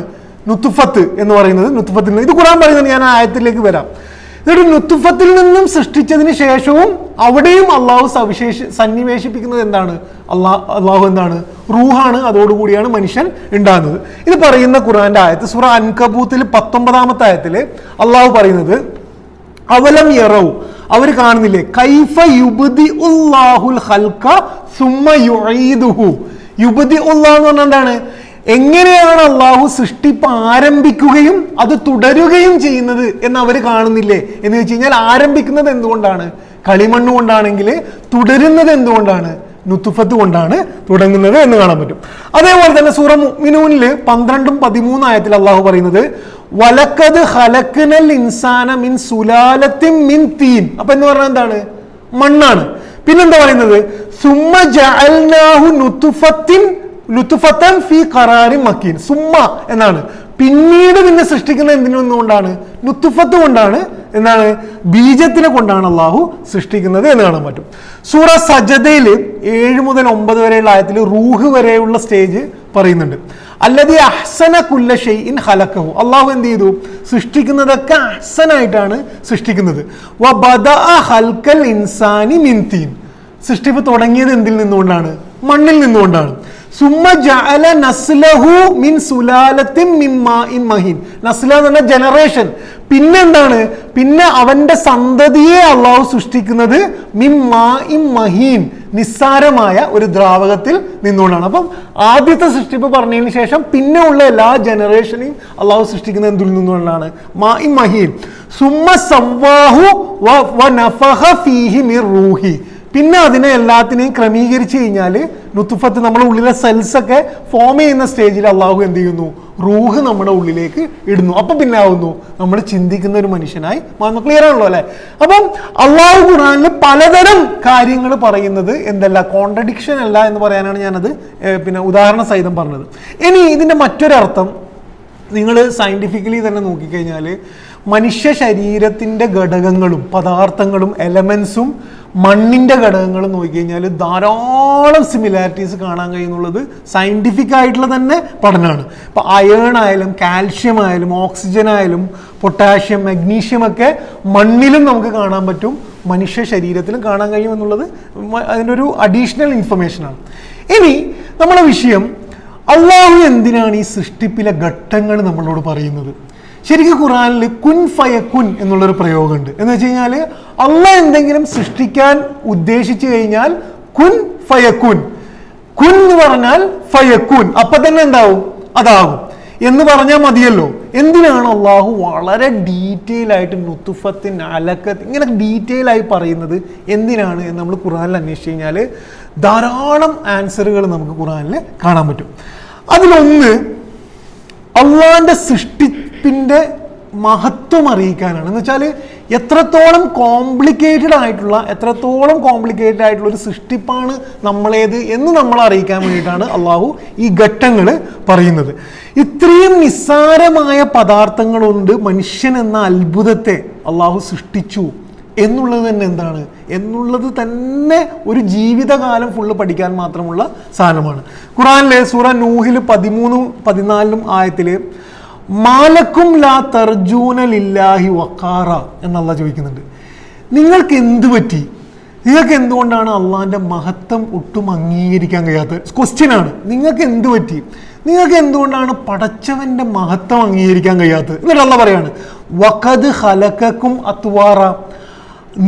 നുത്ഫത്ത് എന്ന് പറയുന്നത്. നുത്ഫത്തിൽ നിന്ന്, ഇത് ഖുർആൻ പറയുന്നത്, ഞാൻ ആ ആയത്തിലേക്ക് വരാം. എന്നിട്ട് നുത്ഫത്തിൽ നിന്നും സൃഷ്ടിച്ചതിന് ശേഷവും അവിടെയും അള്ളാഹു സന്നിവേശിപ്പിക്കുന്നത് എന്താണ്? അള്ളാഹു എന്താണ്? റൂഹാണ്. അതോടുകൂടിയാണ് മനുഷ്യൻ ഉണ്ടാകുന്നത്. ഇത് പറയുന്ന ഖുർആന്റെ ആയത്ത് സൂറ അൻകബൂത്തിൽ 19-ാമത്തെ ആയത്തിൽ അള്ളാഹു പറയുന്നത്, അവലം യറൗ, അവർ കാണുന്നില്ലേ, കൈഫ യുബ്ദിഉല്ലാഹുൽ ഖൽഖ സുമ്മ യുഈദുഹു. യുബ്ദിഉല്ലാഹ് എന്ന് പറഞ്ഞാൽ എന്താണ്? എങ്ങനെയാണ് അള്ളാഹു സൃഷ്ടിപ്പ് ആരംഭിക്കുകയും അത് തുടരുകയും ചെയ്യുന്നത് എന്ന് അവർ കാണുന്നില്ലേ എന്ന് വെച്ച് കഴിഞ്ഞാൽ, ആരംഭിക്കുന്നത് എന്തുകൊണ്ടാണ്? കളിമണ്ണ് കൊണ്ടാണെങ്കിൽ തുടരുന്നത് എന്തുകൊണ്ടാണ്? നുത്ഫത്ത് കൊണ്ടാണ് തുടങ്ങുന്നത് എന്ന് കാണാൻ പറ്റും. അതേപോലെ തന്നെ സൂറ മുഅ്മിനൂനിൽ 12-13 ആയത്തിൽ അള്ളാഹു പറയുന്നത്, വലഖദ് ഖലഖ്നൽ ഇൻസാന മിൻ സുലാലത്തിൻ മിൻ തീൻ. അപ്പൊ എന്ന് പറഞ്ഞാൽ എന്താണ്? മണ്ണാണ്. പിന്നെന്താ പറയുന്നത്? സുമ്മ ജഅൽനാഹു നുത്ഫത്തൻ ഫീ ഖറാരിൻ മക്കീൻ. സുമ്മ എന്നാണ്. പിന്നീട് പിന്നെ സൃഷ്ടിക്കുന്നത് എന്തിനൊന്നുകൊണ്ടാണ്? നുത്ഫത്ത് കൊണ്ടാണ്. എന്താണ്? ബീജത്തിനെ കൊണ്ടാണ് അള്ളാഹു സൃഷ്ടിക്കുന്നത് എന്ന് കാണാൻ പറ്റും. സൂറ സജദയിൽ 7 മുതൽ 9 വരെയുള്ള ആയത്തിൽ റൂഹ് വരെയുള്ള സ്റ്റേജ് പറയുന്നുണ്ട്. അല്ലദീ അഹ്സന കുല്ല ഷൈഇൻ ഖലഖഹു. അള്ളാഹു എന്ത് ചെയ്തു? സൃഷ്ടിക്കുന്നതൊക്കെ അഹ്സനായിട്ടാണ് സൃഷ്ടിക്കുന്നത്. വബദഅ ഖൽഖൽ ഇൻസാനി മിൻ തീൻ. സൃഷ്ടിപ്പ് തുടങ്ങിയത് എന്തിൽ നിന്നുകൊണ്ടാണ്? മണ്ണിൽ നിന്നുകൊണ്ടാണ്. സുമ്മ ജഅല നസ്ലഹു മിൻ സുലാലത്തിൻ മിൻ മാഇൻ മഹീൻ. നസ്ല എന്ന് പറഞ്ഞാൽ ജനറേഷൻ. പിന്നെന്താണ്? പിന്നെ അവന്റെ സന്തതിയെ അള്ളാഹു സൃഷ്ടിക്കുന്നത് മിൻ മാഇൻ മഹീൻ, നിസ്സാരമായ ഒരു ദ്രാവകത്തിൽ നിന്നുകൊണ്ടാണ്. അപ്പം ആദ്യത്തെ സൃഷ്ടിപ്പ് പറഞ്ഞതിന് ശേഷം പിന്നെ ഉള്ള എല്ലാ ജനറേഷനെയും അള്ളാഹു സൃഷ്ടിക്കുന്നത് എന്തിൽ നിന്നുകൊണ്ടാണ്? മാഇൻ മഹീൻ. സുമ്മ സവ്വാഹു വനഫഖ ഫീഹി മിർ റൂഹി. പിന്നെ അതിനെ എല്ലാത്തിനെയും ക്രമീകരിച്ച് കഴിഞ്ഞാൽ നുത്ഫത്ത്, നമ്മുടെ ഉള്ളിലെ സെൽസ് ഒക്കെ ഫോം ചെയ്യുന്ന സ്റ്റേജിൽ അള്ളാഹു എന്ത് ചെയ്യുന്നു? റൂഹ് നമ്മുടെ ഉള്ളിലേക്ക് ഇടുന്നു. അപ്പൊ പിന്നെ ആവുന്നു നമ്മൾ ചിന്തിക്കുന്ന ഒരു മനുഷ്യനായി മാറുന്നു. ക്ലിയർ ആണല്ലോ അല്ലെ? അപ്പം അള്ളാഹു ഖുർആനിൽ പലതരം കാര്യങ്ങൾ പറയുന്നത് എന്തല്ല, കോൺട്രഡിക്ഷൻ അല്ല എന്ന് പറയാനാണ് ഞാനത് പിന്നെ ഉദാഹരണ സഹിതം പറഞ്ഞത്. ഇനി ഇതിന്റെ മറ്റൊരർത്ഥം നിങ്ങൾ സയന്റിഫിക്കലി തന്നെ നോക്കിക്കഴിഞ്ഞാൽ, മനുഷ്യ ശരീരത്തിന്റെ ഘടകങ്ങളും പദാർത്ഥങ്ങളും എലമെന്റ്സും മണ്ണിന്റെ ഘടകങ്ങളും നോക്കിക്കഴിഞ്ഞാൽ ധാരാളം സിമിലാരിറ്റീസ് കാണാൻ കഴിയുന്നുള്ളത് സയന്റിഫിക് ആയിട്ടുള്ള തന്നെ പഠനമാണ്. ഇപ്പൊ അയേൺ ആയാലും കാൽഷ്യം ആയാലും ഓക്സിജൻ ആയാലും പൊട്ടാഷ്യം മഗ്നീഷ്യം ഒക്കെ മണ്ണിലും നമുക്ക് കാണാൻ പറ്റും, മനുഷ്യ ശരീരത്തിലും കാണാൻ കഴിയും എന്നുള്ളത് അതിൻ്റെ ഒരു അഡീഷണൽ ഇൻഫർമേഷനാണ്. ഇനി നമ്മുടെ വിഷയം, അള്ളാഹു എന്തിനാണ് ഈ സൃഷ്ടിപ്പിലെ ഘട്ടങ്ങൾ നമ്മളോട് പറയുന്നത്? ശരിക്കും ഖുർആനിൽ കുൻ ഫയക്കുൻ എന്നുള്ളൊരു പ്രയോഗമുണ്ട്. എന്ന് വെച്ച് കഴിഞ്ഞാൽ അള്ളാഹ് എന്തെങ്കിലും സൃഷ്ടിക്കാൻ ഉദ്ദേശിച്ചു കഴിഞ്ഞാൽ കുൻ ഫയക്കുൻ. കുൻ എന്ന് പറഞ്ഞാൽ ഫയക്കുൻ, അപ്പൊ തന്നെ എന്താവും? അതാകും എന്ന് പറഞ്ഞാൽ മതിയല്ലോ. എന്തിനാണ് അള്ളാഹു വളരെ ഡീറ്റെയിൽ ആയിട്ട് നുത്ഫത്തിൻ അലക്കത്ത് ഇങ്ങനെ ഡീറ്റെയിൽ ആയി പറയുന്നത് എന്തിനാണ് എന്ന് നമ്മൾ ഖുർആനിൽ അന്വേഷിച്ച് കഴിഞ്ഞാൽ ധാരാളം ആൻസറുകൾ നമുക്ക് ഖുർആനിൽ കാണാൻ പറ്റും. അതിലൊന്ന്, അള്ളാഹിന്റെ സൃഷ്ടിപ്പിന്റെ മഹത്വം അറിയിക്കാനാണ്. എന്ന് വെച്ചാൽ എത്രത്തോളം കോംപ്ലിക്കേറ്റഡ് ആയിട്ടുള്ള ഒരു സൃഷ്ടിപ്പാണ് നമ്മളേത് എന്ന് നമ്മളെ അറിയിക്കാൻ വേണ്ടിയിട്ടാണ് അള്ളാഹു ഈ ഘട്ടങ്ങൾ പറയുന്നത്. ഇത്രയും നിസ്സാരമായ പദാർത്ഥങ്ങൾ കൊണ്ട് മനുഷ്യൻ എന്ന അത്ഭുതത്തെ അള്ളാഹു സൃഷ്ടിച്ചു എന്നുള്ളത് തന്നെ എന്താണ് എന്നുള്ളത് തന്നെ ഒരു ജീവിതകാലം ഫുള്ള് പഠിക്കാൻ മാത്രമുള്ള സാധനമാണ്. ഖുർആനിലെ സൂറ നൂഹിൽ 13-14 ആയത്തില് മാലക്കും ലാ തർജൂന ലില്ലാഹി വഖാറ എന്നുള്ള ചോദിക്കുന്നുണ്ട്. നിങ്ങൾക്ക് എന്ത് പറ്റി? നിങ്ങൾക്ക് എന്തുകൊണ്ടാണ് അള്ളാഹിന്റെ മഹത്വം ഒട്ടും അംഗീകരിക്കാൻ കഴിയാത്തത്? ക്വസ്റ്റ്യനാണ്. നിങ്ങൾക്ക് എന്ത് പറ്റി? നിങ്ങൾക്ക് എന്തുകൊണ്ടാണ് പടച്ചവന്റെ മഹത്വം അംഗീകരിക്കാൻ കഴിയാത്തത്? എന്നിട്ട് അള്ളാഹ് പറയാണ്, വഖദ് ഖലഖക്കും അത്വാറ,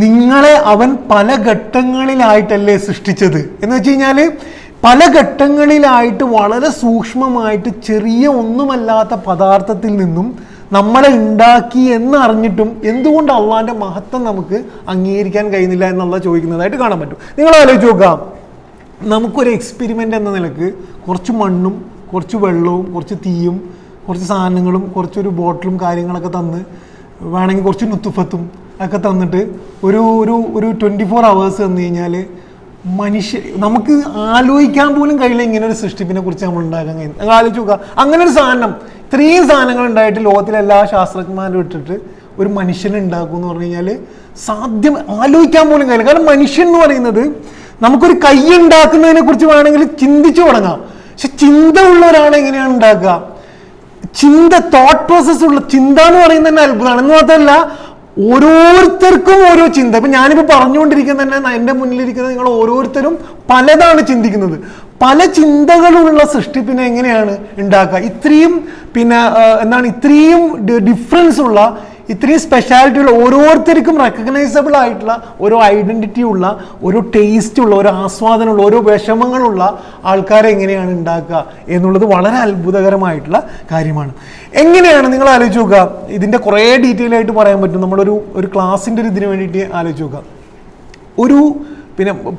നിങ്ങളെ അവൻ പല ഘട്ടങ്ങളിലായിട്ടല്ലേ സൃഷ്ടിച്ചത്. എന്ന് വെച്ച് കഴിഞ്ഞാൽ പല ഘട്ടങ്ങളിലായിട്ട് വളരെ സൂക്ഷ്മമായിട്ട് ചെറിയ ഒന്നുമല്ലാത്ത പദാർത്ഥത്തിൽ നിന്നും നമ്മളെ ഉണ്ടാക്കി എന്നറിഞ്ഞിട്ടും എന്തുകൊണ്ട് അള്ളാഹിന്റെ മഹത്വം നമുക്ക് അംഗീകരിക്കാൻ കഴിയുന്നില്ല എന്നുള്ള ചോദിക്കുന്നതായിട്ട് കാണാൻ പറ്റും. നിങ്ങൾ ആലോചിച്ച് നോക്കാം, നമുക്കൊരു എക്സ്പെരിമെൻ്റ് എന്ന നിലക്ക് കുറച്ച് മണ്ണും കുറച്ച് വെള്ളവും കുറച്ച് തീയും കുറച്ച് സാധനങ്ങളും കുറച്ചൊരു ബോട്ടിലും കാര്യങ്ങളൊക്കെ തന്ന് വേണമെങ്കിൽ കുറച്ച് നുത്ഫത്തും ഒക്കെ തന്നിട്ട് ഒരു ഒരു ഒരു 24 hours തന്നു കഴിഞ്ഞാൽ നമുക്ക് ആലോചിക്കാൻ പോലും കഴിയില്ല ഇങ്ങനെ ഒരു സൃഷ്ടിപ്പിനെ കുറിച്ച് നമ്മൾ ഉണ്ടാക്കാൻ കഴിയും. നിങ്ങൾ ആലോചിച്ച് നോക്കുക, അങ്ങനെ ഒരു സാധനം, ഇത്രയും സാധനങ്ങൾ ഉണ്ടായിട്ട് ലോകത്തിലെ എല്ലാ ശാസ്ത്രജ്ഞന്മാരും ഇട്ടിട്ട് ഒരു മനുഷ്യനെ ഉണ്ടാക്കും എന്ന് പറഞ്ഞു കഴിഞ്ഞാൽ സാധ്യം ആലോചിക്കാൻ പോലും കഴിയില്ല. കാരണം മനുഷ്യൻ എന്ന് പറയുന്നത് നമുക്കൊരു കൈ ഉണ്ടാക്കുന്നതിനെ കുറിച്ച് വേണമെങ്കിൽ ചിന്തിച്ചു തുടങ്ങാം. പക്ഷെ ചിന്ത ഉള്ളവരാണ് എങ്ങനെയാണ് ഉണ്ടാക്കുക, തോട്ട് പ്രോസസ് ഉള്ള ചിന്ത എന്ന് പറയുന്നത് തന്നെ അത്ഭുതമാണ്. എന്ന് മാത്രമല്ല ഓരോരുത്തർക്കും ഓരോ ചിന്ത. ഇപ്പം ഞാനിപ്പോൾ പറഞ്ഞുകൊണ്ടിരിക്കുന്ന തന്നെ എൻ്റെ മുന്നിലിരിക്കുന്നത് നിങ്ങൾ ഓരോരുത്തരും പലതാണ് ചിന്തിക്കുന്നത്. പല ചിന്തകളുള്ള സൃഷ്ടിപ്പിനെ എങ്ങനെയാണ് ഉണ്ടാക്കുക, ഇത്രയും ഇത്രയും ഡിഫറൻസ് ഉള്ള, ഇത്രയും സ്പെഷ്യാലിറ്റി ഉള്ള, ഓരോരുത്തർക്കും റെക്കഗ്നൈസബിൾ ആയിട്ടുള്ള ഓരോ ഐഡന്റിറ്റി ഉള്ള, ഓരോ ടേസ്റ്റ് ഉള്ള, ഓരോ ആസ്വാദനമുള്ള, ഓരോ വിഷമങ്ങളുള്ള ആൾക്കാരെ എങ്ങനെയാണ് ഉണ്ടാക്കുക എന്നുള്ളത് വളരെ അത്ഭുതകരമായിട്ടുള്ള കാര്യമാണ്. എങ്ങനെയാണ് നിങ്ങൾ ആലോചിച്ച് നോക്കുക, ഇതിൻ്റെ കുറേ ഡീറ്റെയിൽ ആയിട്ട് പറയാൻ പറ്റും. നമ്മളൊരു ക്ലാസ്സിൻ്റെ ഒരു ഇതിന് വേണ്ടിയിട്ട് ആലോചിച്ച് നോക്കുക.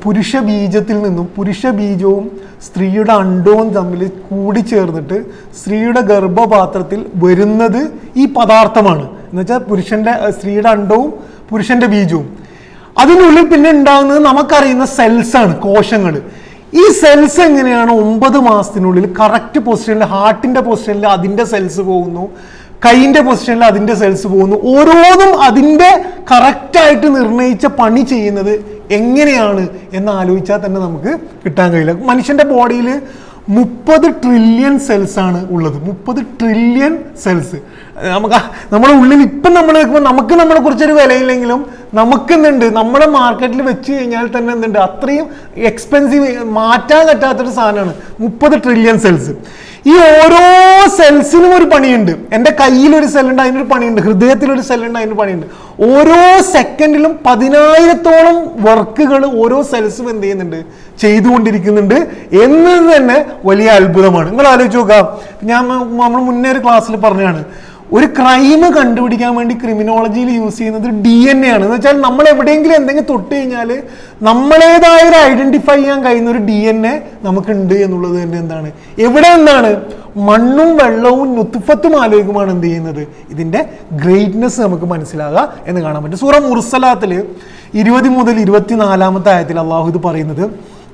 പുരുഷ ബീജത്തിൽ നിന്നും, പുരുഷ ബീജവും സ്ത്രീയുടെ അണ്ടവും തമ്മിൽ കൂടിച്ചേർന്നിട്ട് സ്ത്രീയുടെ ഗർഭപാത്രത്തിൽ വരുന്നത് ഈ പദാർത്ഥമാണ്. എന്നുവെച്ചാൽ സ്ത്രീയുടെ അണ്ടവും പുരുഷന്റെ ബീജവും, അതിനുള്ളിൽ പിന്നെ ഉണ്ടാകുന്നത് നമുക്കറിയുന്ന സെൽസാണ്, കോശങ്ങൾ. ഈ സെൽസ് എങ്ങനെയാണ് 9 മാസത്തിനുള്ളിൽ കറക്റ്റ് പൊസിഷനിൽ, ഹാർട്ടിന്റെ പൊസിഷനിൽ അതിന്റെ സെൽസ് പോകുന്നു, കൈയിന്റെ പൊസിഷനിൽ അതിന്റെ സെൽസ് പോകുന്നു. ഓരോന്നും അതിന്റെ കറക്റ്റായിട്ട് നിർണയിച്ച പണി ചെയ്യുന്നത് എങ്ങനെയാണ് എന്ന് ആലോചിച്ചാൽ തന്നെ നമുക്ക് കിട്ടാൻ കഴിയില്ല. മനുഷ്യന്റെ ബോഡിയിൽ 30 ട്രില്യൺ സെൽസ് ആണ് ഉള്ളത്. 30 ട്രില്യൺ സെൽസ്. നമ്മുടെ ഉള്ളിൽ ഇപ്പം നമ്മൾ വെക്കുമ്പോൾ നമുക്ക് നമ്മളെ കുറിച്ചൊരു വിലയില്ലെങ്കിലും നമുക്ക് എന്തുണ്ട്, നമ്മുടെ മാർക്കറ്റിൽ വെച്ച് കഴിഞ്ഞാൽ തന്നെ എന്തുണ്ട്, അത്രയും എക്സ്പെൻസീവ്, മാറ്റാൻ പറ്റാത്തൊരു സാധനമാണ് 30 ട്രില്യൺ സെൽസ്. ഈ ഓരോ സെൽസിനും ഒരു പണിയുണ്ട്. എൻ്റെ കയ്യിലൊരു സെല്ലുണ്ട്, അതിനൊരു പണിയുണ്ട്. ഹൃദയത്തിലൊരു സെല്ലുണ്ട്, അതിനൊരു പണിയുണ്ട്. ഓരോ സെക്കൻഡിലും 10,000-ഓളം വർക്കുകൾ ഓരോ സെൽസും എന്ത് ചെയ്യുന്നുണ്ട്, ചെയ്തുകൊണ്ടിരിക്കുന്നുണ്ട് എന്നത് തന്നെ വലിയ അത്ഭുതമാണ്. നിങ്ങൾ ആലോചിച്ച് നോക്കാം. നമ്മൾ മുന്നേ ഒരു ക്ലാസ്സിൽ പറഞ്ഞതാണ്, ഒരു ക്രൈം കണ്ടുപിടിക്കാൻ വേണ്ടി ക്രിമിനോളജിയിൽ യൂസ് ചെയ്യുന്നത് DNA ആണ്. എന്ന് വെച്ചാൽ നമ്മൾ എവിടെയെങ്കിലും എന്തെങ്കിലും തൊട്ട് കഴിഞ്ഞാൽ നമ്മളേതായ ഒരു ഐഡന്റിഫൈ ചെയ്യാൻ കഴിയുന്ന ഒരു DNA നമുക്കുണ്ട് എന്നുള്ളത് തന്നെ എന്താണ്, എവിടെ നിന്നാണ്, മണ്ണും വെള്ളവും നുത്ഫത്തും ആലോചിക്കുമാണ് എന്ത് ചെയ്യുന്നത്, ഇതിന്റെ ഗ്രേറ്റ്നെസ് നമുക്ക് മനസ്സിലാകുക എന്ന് കാണാൻ പറ്റും. സൂറ മുർസലാത്തിൽ 20 മുതൽ 24 ആയത്തിൽ അള്ളാഹു ഇത് പറയുന്നത്,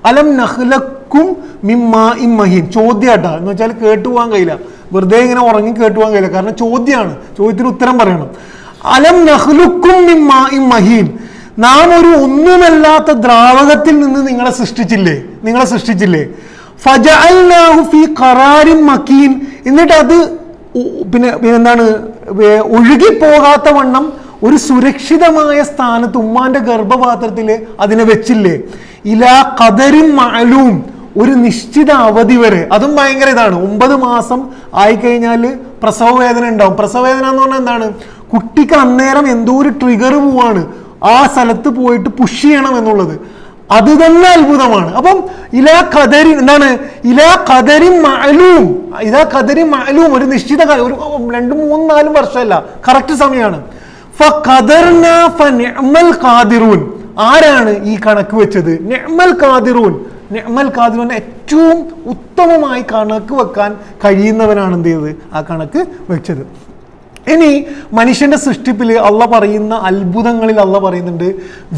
അലം നഖ്ലക്കും മിമ്മാ ഇൻ മഹീൻ. ചോദ്യാട്ടാ, എന്ന് വെച്ചാൽ കേട്ടുപോകാൻ കഴിയില്ല, വെറുതെ ഇങ്ങനെ ഉറങ്ങി കേട്ടുപോകാൻ കഴിയില്ല, കാരണം ചോദ്യമാണ്, ചോദ്യത്തിന് ഉത്തരം പറയണം. അലം നഖ്ലുക്കും മിമ്മാ ഇൻ മഹീൻ, നാം ഒരു ഒന്നുമല്ലാത്ത ദ്രാവകത്തിൽ നിന്ന് നിങ്ങളെ സൃഷ്ടിച്ചില്ലേ. ഫജഅൽനാഹു ഫീ ഖറാരിൻ മക്കീൻ, എന്നിട്ട് അത് എന്താണ്, ഒഴുകിപ്പോകാത്ത വണ്ണം ഒരു സുരക്ഷിതമായ സ്ഥാനത്ത് ഉമ്മാന്റെ ഗർഭപാത്രത്തിൽ അതിനെ വെച്ചില്ലേ. ഇലാ ഖദരിൻ മഅലൂം, ഒരു നിശ്ചിത അവധി വരെ. അതും ഭയങ്കര ഇതാണ്. 9 മാസം ആയിക്കഴിഞ്ഞാൽ പ്രസവ വേദന ഉണ്ടാവും. പ്രസവ വേദന എന്ന് പറഞ്ഞാൽ എന്താണ്, കുട്ടിക്ക് അന്നേരം എന്തോ ഒരു ട്രിഗർ പോവാണ്, ആ സ്ഥലത്ത് പോയിട്ട് പുഷ് ചെയ്യണം എന്നുള്ളത്. അത് തന്നെ അത്ഭുതമാണ്. അപ്പം ഇലാ ഖദരി എന്താണ്, ഇലാ ഖദരി മഅലൂം, ഒരു നിശ്ചിത, ഒരു 2, 3, 4 വർഷമല്ല, കറക്റ്റ് സമയമാണ്. ഫഖദർനാ ഫനിഅമൽ ഖാദിറൂൻ, ആരാണ് ഈ കണക്ക് വെച്ചത്? നിഅമൽ ഖാദിറൂൻ, ഏറ്റവും ഉത്തമമായി കണക്ക് വെക്കാൻ കഴിയുന്നവനാണ് എന്ത് ചെയ്തത്, ആ കണക്ക് വെച്ചത്. ഇനി മനുഷ്യന്റെ സൃഷ്ടിപ്പിൽ അള്ള പറയുന്ന അത്ഭുതങ്ങളിൽ അള്ള പറയുന്നുണ്ട്,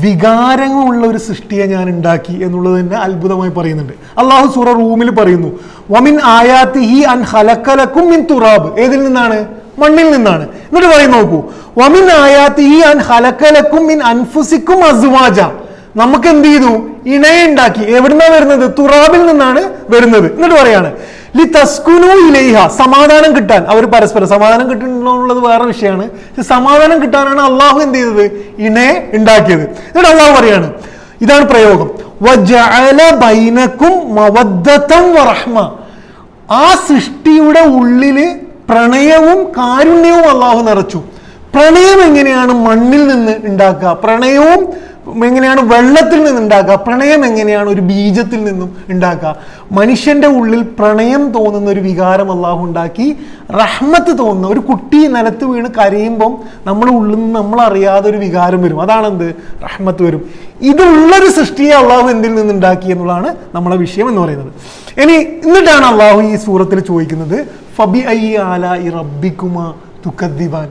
വികാരങ്ങളുള്ള ഒരു സൃഷ്ടിയെ ഞാൻ ഉണ്ടാക്കി എന്നുള്ളത് തന്നെ അത്ഭുതമായി പറയുന്നുണ്ട്. അള്ളാഹു സൂറ റൂമിൽ പറയുന്നു, വമിൻ ആയാതിഹി അൻ ഖലഖലകും മിൻ തുറാബ്, ഏതിൽ നിന്നാണ്? മണ്ണിൽ നിന്നാണ്. എന്നിട്ട് പറയും, നോക്കൂ, വമിൻ ആയാതിഹി അൻ ഖലഖലകും മിൻ അൻഫുസികും അസ്വാജ, നമുക്ക് എന്ത് ചെയ്തു, ഇണയെ ഉണ്ടാക്കി. എവിടുന്നാ വരുന്നത്? തുറാബിൽ നിന്നാണ് വരുന്നത്. എന്നിട്ട് പറയാണ്, ലി തസ്കുനു ഇലൈഹ, സമാധാനം കിട്ടാൻ. അവർ പരസ്പരം സമാധാനം കിട്ടുന്നുള്ളത് വേറെ വിഷയമാണ്. സമാധാനം കിട്ടാനാണ് അള്ളാഹു എന്ത് ചെയ്തത്, ഇണയെ ഉണ്ടാക്കിയത്. എന്നിട്ട് അള്ളാഹു പറയാണ്, ഇതാണ് പ്രയോഗം, വജഅല ബൈനകും മവദ്ദതൻ വറഹ്മ, ആ സൃഷ്ടിയുടെ ഉള്ളില് പ്രണയവും കാരുണ്യവും അള്ളാഹു നിറച്ചു. പ്രണയം എങ്ങനെയാണ് മണ്ണിൽ നിന്ന് ഉണ്ടാക്കുക, പ്രണയവും എങ്ങനെയാണ് വെള്ളത്തിൽ നിന്ന് ഉണ്ടാക്കുക, പ്രണയം എങ്ങനെയാണ് ഒരു ബീജത്തിൽ നിന്നും ഉണ്ടാക്കുക. മനുഷ്യന്റെ ഉള്ളിൽ പ്രണയം തോന്നുന്ന ഒരു വികാരം അള്ളാഹു ഉണ്ടാക്കി. റഹ്മത്ത് തോന്നുന്ന ഒരു കുട്ടി നിലത്ത് വീണ് കരയുമ്പം നമ്മുടെ ഉള്ളിൽ നിന്ന് നമ്മളറിയാതെ ഒരു വികാരം വരും, അതാണെന്ത്, റഹ്മത്ത് വരും. ഇതുള്ളൊരു സൃഷ്ടിയെ അള്ളാഹു എന്തിൽ നിന്ന് ഉണ്ടാക്കി എന്നുള്ളതാണ് നമ്മളെ വിഷയം എന്ന് പറയുന്നത്. എന്നിട്ടാണ് അള്ളാഹു ഈ സൂറത്തിൽ ചോദിക്കുന്നത്, ഫബി ഐ ആലാഇ റബ്ബിക്കുമാ തുകദ്ദിബാൻ,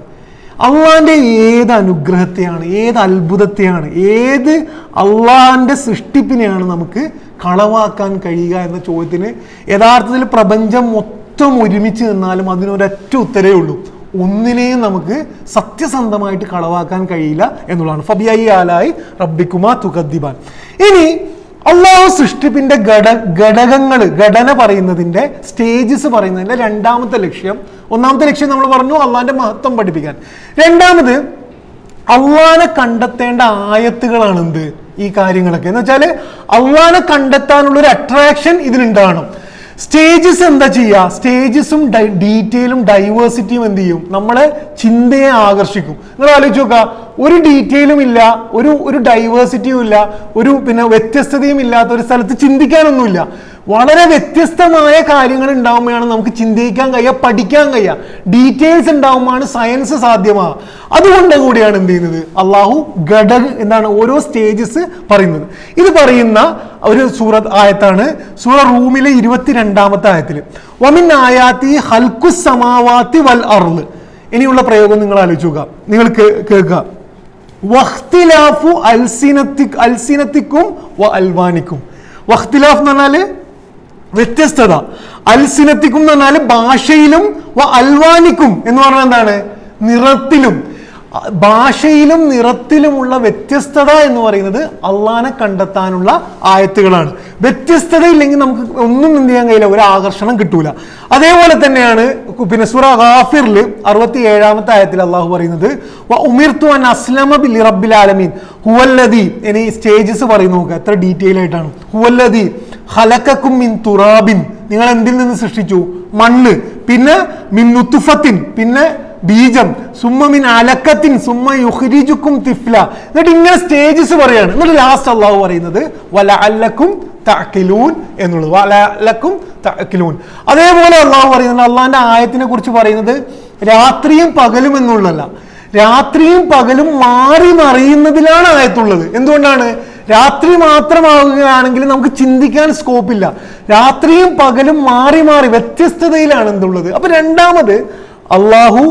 അള്ളാന്റെ ഏത് അനുഗ്രഹത്തെയാണ്, ഏത് അത്ഭുതത്തെയാണ്, ഏത് അള്ളാന്റെ സൃഷ്ടിപ്പിനെയാണ് നമുക്ക് കളവാക്കാൻ കഴിയുക എന്ന ചോദ്യത്തിന് യഥാർത്ഥത്തിൽ പ്രപഞ്ചം മൊത്തം ഒരുമിച്ച് നിന്നാലും അതിനൊരൊറ്റ ഉത്തരേ ഉള്ളൂ. ഒന്നിനെയും നമുക്ക് സത്യസന്ധമായിട്ട് കളവാക്കാൻ കഴിയില്ല എന്നുള്ളതാണ്. ഫബിഐ ആലായി റബ്ബിക്കുമാ തുകദ്ദിബാൻ. ഇനി അള്ളാഹു സൃഷ്ടിപ്പിന്റെ ഘടന പറയുന്നതിന്റെ സ്റ്റേജസ് പറയുന്നതിന്റെ രണ്ടാമത്തെ ലക്ഷ്യം, ഒന്നാമത്തെ ലക്ഷ്യം നമ്മൾ പറഞ്ഞു അള്ളാന്റെ മഹത്വം പഠിപ്പിക്കാൻ. രണ്ടാമത് അള്ളാനെ കണ്ടെത്തേണ്ട ആയത്തുകളാണ് എന്ത് ഈ കാര്യങ്ങളൊക്കെ എന്ന് വെച്ചാൽ അള്ളാനെ കണ്ടെത്താനുള്ള ഒരു അട്രാക്ഷൻ ഇതിലുണ്ടാകണം. സ്റ്റേജസ് എന്താ ചെയ്യുക? സ്റ്റേജസും ഡീറ്റെയിലും ഡൈവേഴ്സിറ്റിയും എന്ത് ചെയ്യും? നമ്മളെ ചിന്തയെ ആകർഷിക്കും. നിങ്ങൾ ആലോചിച്ച് നോക്കുക, ഒരു ഡീറ്റെയിലും ഇല്ല, ഒരു ഡൈവേഴ്സിറ്റിയും ഇല്ല, പിന്നെ വ്യത്യസ്തതയും ഇല്ലാത്ത ഒരു സ്ഥലത്ത് ചിന്തിക്കാനൊന്നുമില്ല. വളരെ വ്യത്യസ്തമായ കാര്യങ്ങൾ ഉണ്ടാകുമ്പോഴാണ് നമുക്ക് ചിന്തിക്കാൻ കഴിയുക, പഠിക്കാൻ കഴിയുക. ഡീറ്റെയിൽസ് ഉണ്ടാകുമ്പോഴാണ് സയൻസ് സാധ്യമാകുക. അതുകൊണ്ട് കൂടിയാണ് എന്ത് ചെയ്യുന്നത്? അള്ളാഹു എന്താണ് ഓരോ സ്റ്റേജസ് പറയുന്നത്. ഇത് പറയുന്ന ഒരു ആയത്താണ് സൂറ റൂമിലെ 22-ാമത്തെ ആയത്തിൽ. വമിൻ ആയാത്തി ഹൽഖുസ് സമാവാത്തി വൽ അർള്. ഇനിയുള്ള പ്രയോഗം നിങ്ങൾ ആലോചിച്ച് നോക്കുക, നിങ്ങൾ കേൾക്കുക. വഖ്തിലാഫു അൽസിനത്തിക്കും വ അൽവാനിക്കും. വഖ്തിലാഫ് എന്ന് പറഞ്ഞാല് വ്യത്യസ്തത, അൽസിനത്തിക്കും എന്ന് പറഞ്ഞാൽ ഭാഷയിലും, അൽവാനിക്കും എന്ന് പറഞ്ഞാൽ എന്താണ്? നിറത്തിലും. ഭാഷയിലും നിറത്തിലുമുള്ള വ്യത്യസ്തത എന്ന് പറയുന്നത് അള്ളാനെ കണ്ടെത്താനുള്ള ആയത്തുകളാണ്. വ്യത്യസ്തത ഇല്ലെങ്കിൽ നമുക്ക് ഒന്നും എന്ത് ചെയ്യാൻ കഴിയില്ല, ഒരു ആകർഷണം കിട്ടൂല. അതേപോലെ തന്നെയാണ് പിന്നെ സൂറ ഗാഫിറിൽ 67-ാമത്തെ ആയത്തിൽ അള്ളാഹു പറയുന്നത് ഉമിർതു അൻ അസ്ലമ ലിറബ്ബിൽ ആലമീൻ ഹുവല്ലദി. ഇനി സ്റ്റേജസ് പറയുന്നു, നോക്കുക എത്ര ഡീറ്റെയിൽ ആയിട്ടാണ്. ഹുവല്ലദി ഖലഖക്കും മിൻ തുറാബിൻ, നിങ്ങൾ എന്തിൽ നിന്ന് സൃഷ്ടിച്ചു? മണ്ണ്. പിന്നെ മിൻ നുത്ഫത്തിൻ, പിന്നെ ബീജം. സുമ്മ മിൻ അലക്കത്തിൻ സുമ്മ യുഖ്രിജുക്കും തിഫ്ല. എന്നിട്ട് ഇങ്ങനെ സ്റ്റേജസ് പറയാണ്. എന്നിട്ട് ലാസ്റ്റ് അള്ളാഹു പറയുന്നത് വലഅല്ലക്കും തഅഖിലൂൻ എന്നുള്ളത്. വലഅല്ലക്കും തഅഖിലൂൻ. അതേപോലെ അള്ളാഹു പറയുന്നത്, അള്ളാഹിന്റെ ആയത്തിനെ കുറിച്ച് പറയുന്നത് രാത്രിയും പകലും എന്നുള്ളതല്ല, രാത്രിയും പകലും മാറി മറിയുന്നതിലാണ് ആയത്തുള്ളത്. എന്തുകൊണ്ടാണ്? രാത്രി മാത്രമാവുകയാണെങ്കിൽ നമുക്ക് ചിന്തിക്കാൻ സ്കോപ്പില്ല. രാത്രിയും പകലും മാറി മാറി വ്യത്യസ്തതയിലാണ് എന്തുള്ളത്. അപ്പൊ രണ്ടാമത് അള്ളാഹു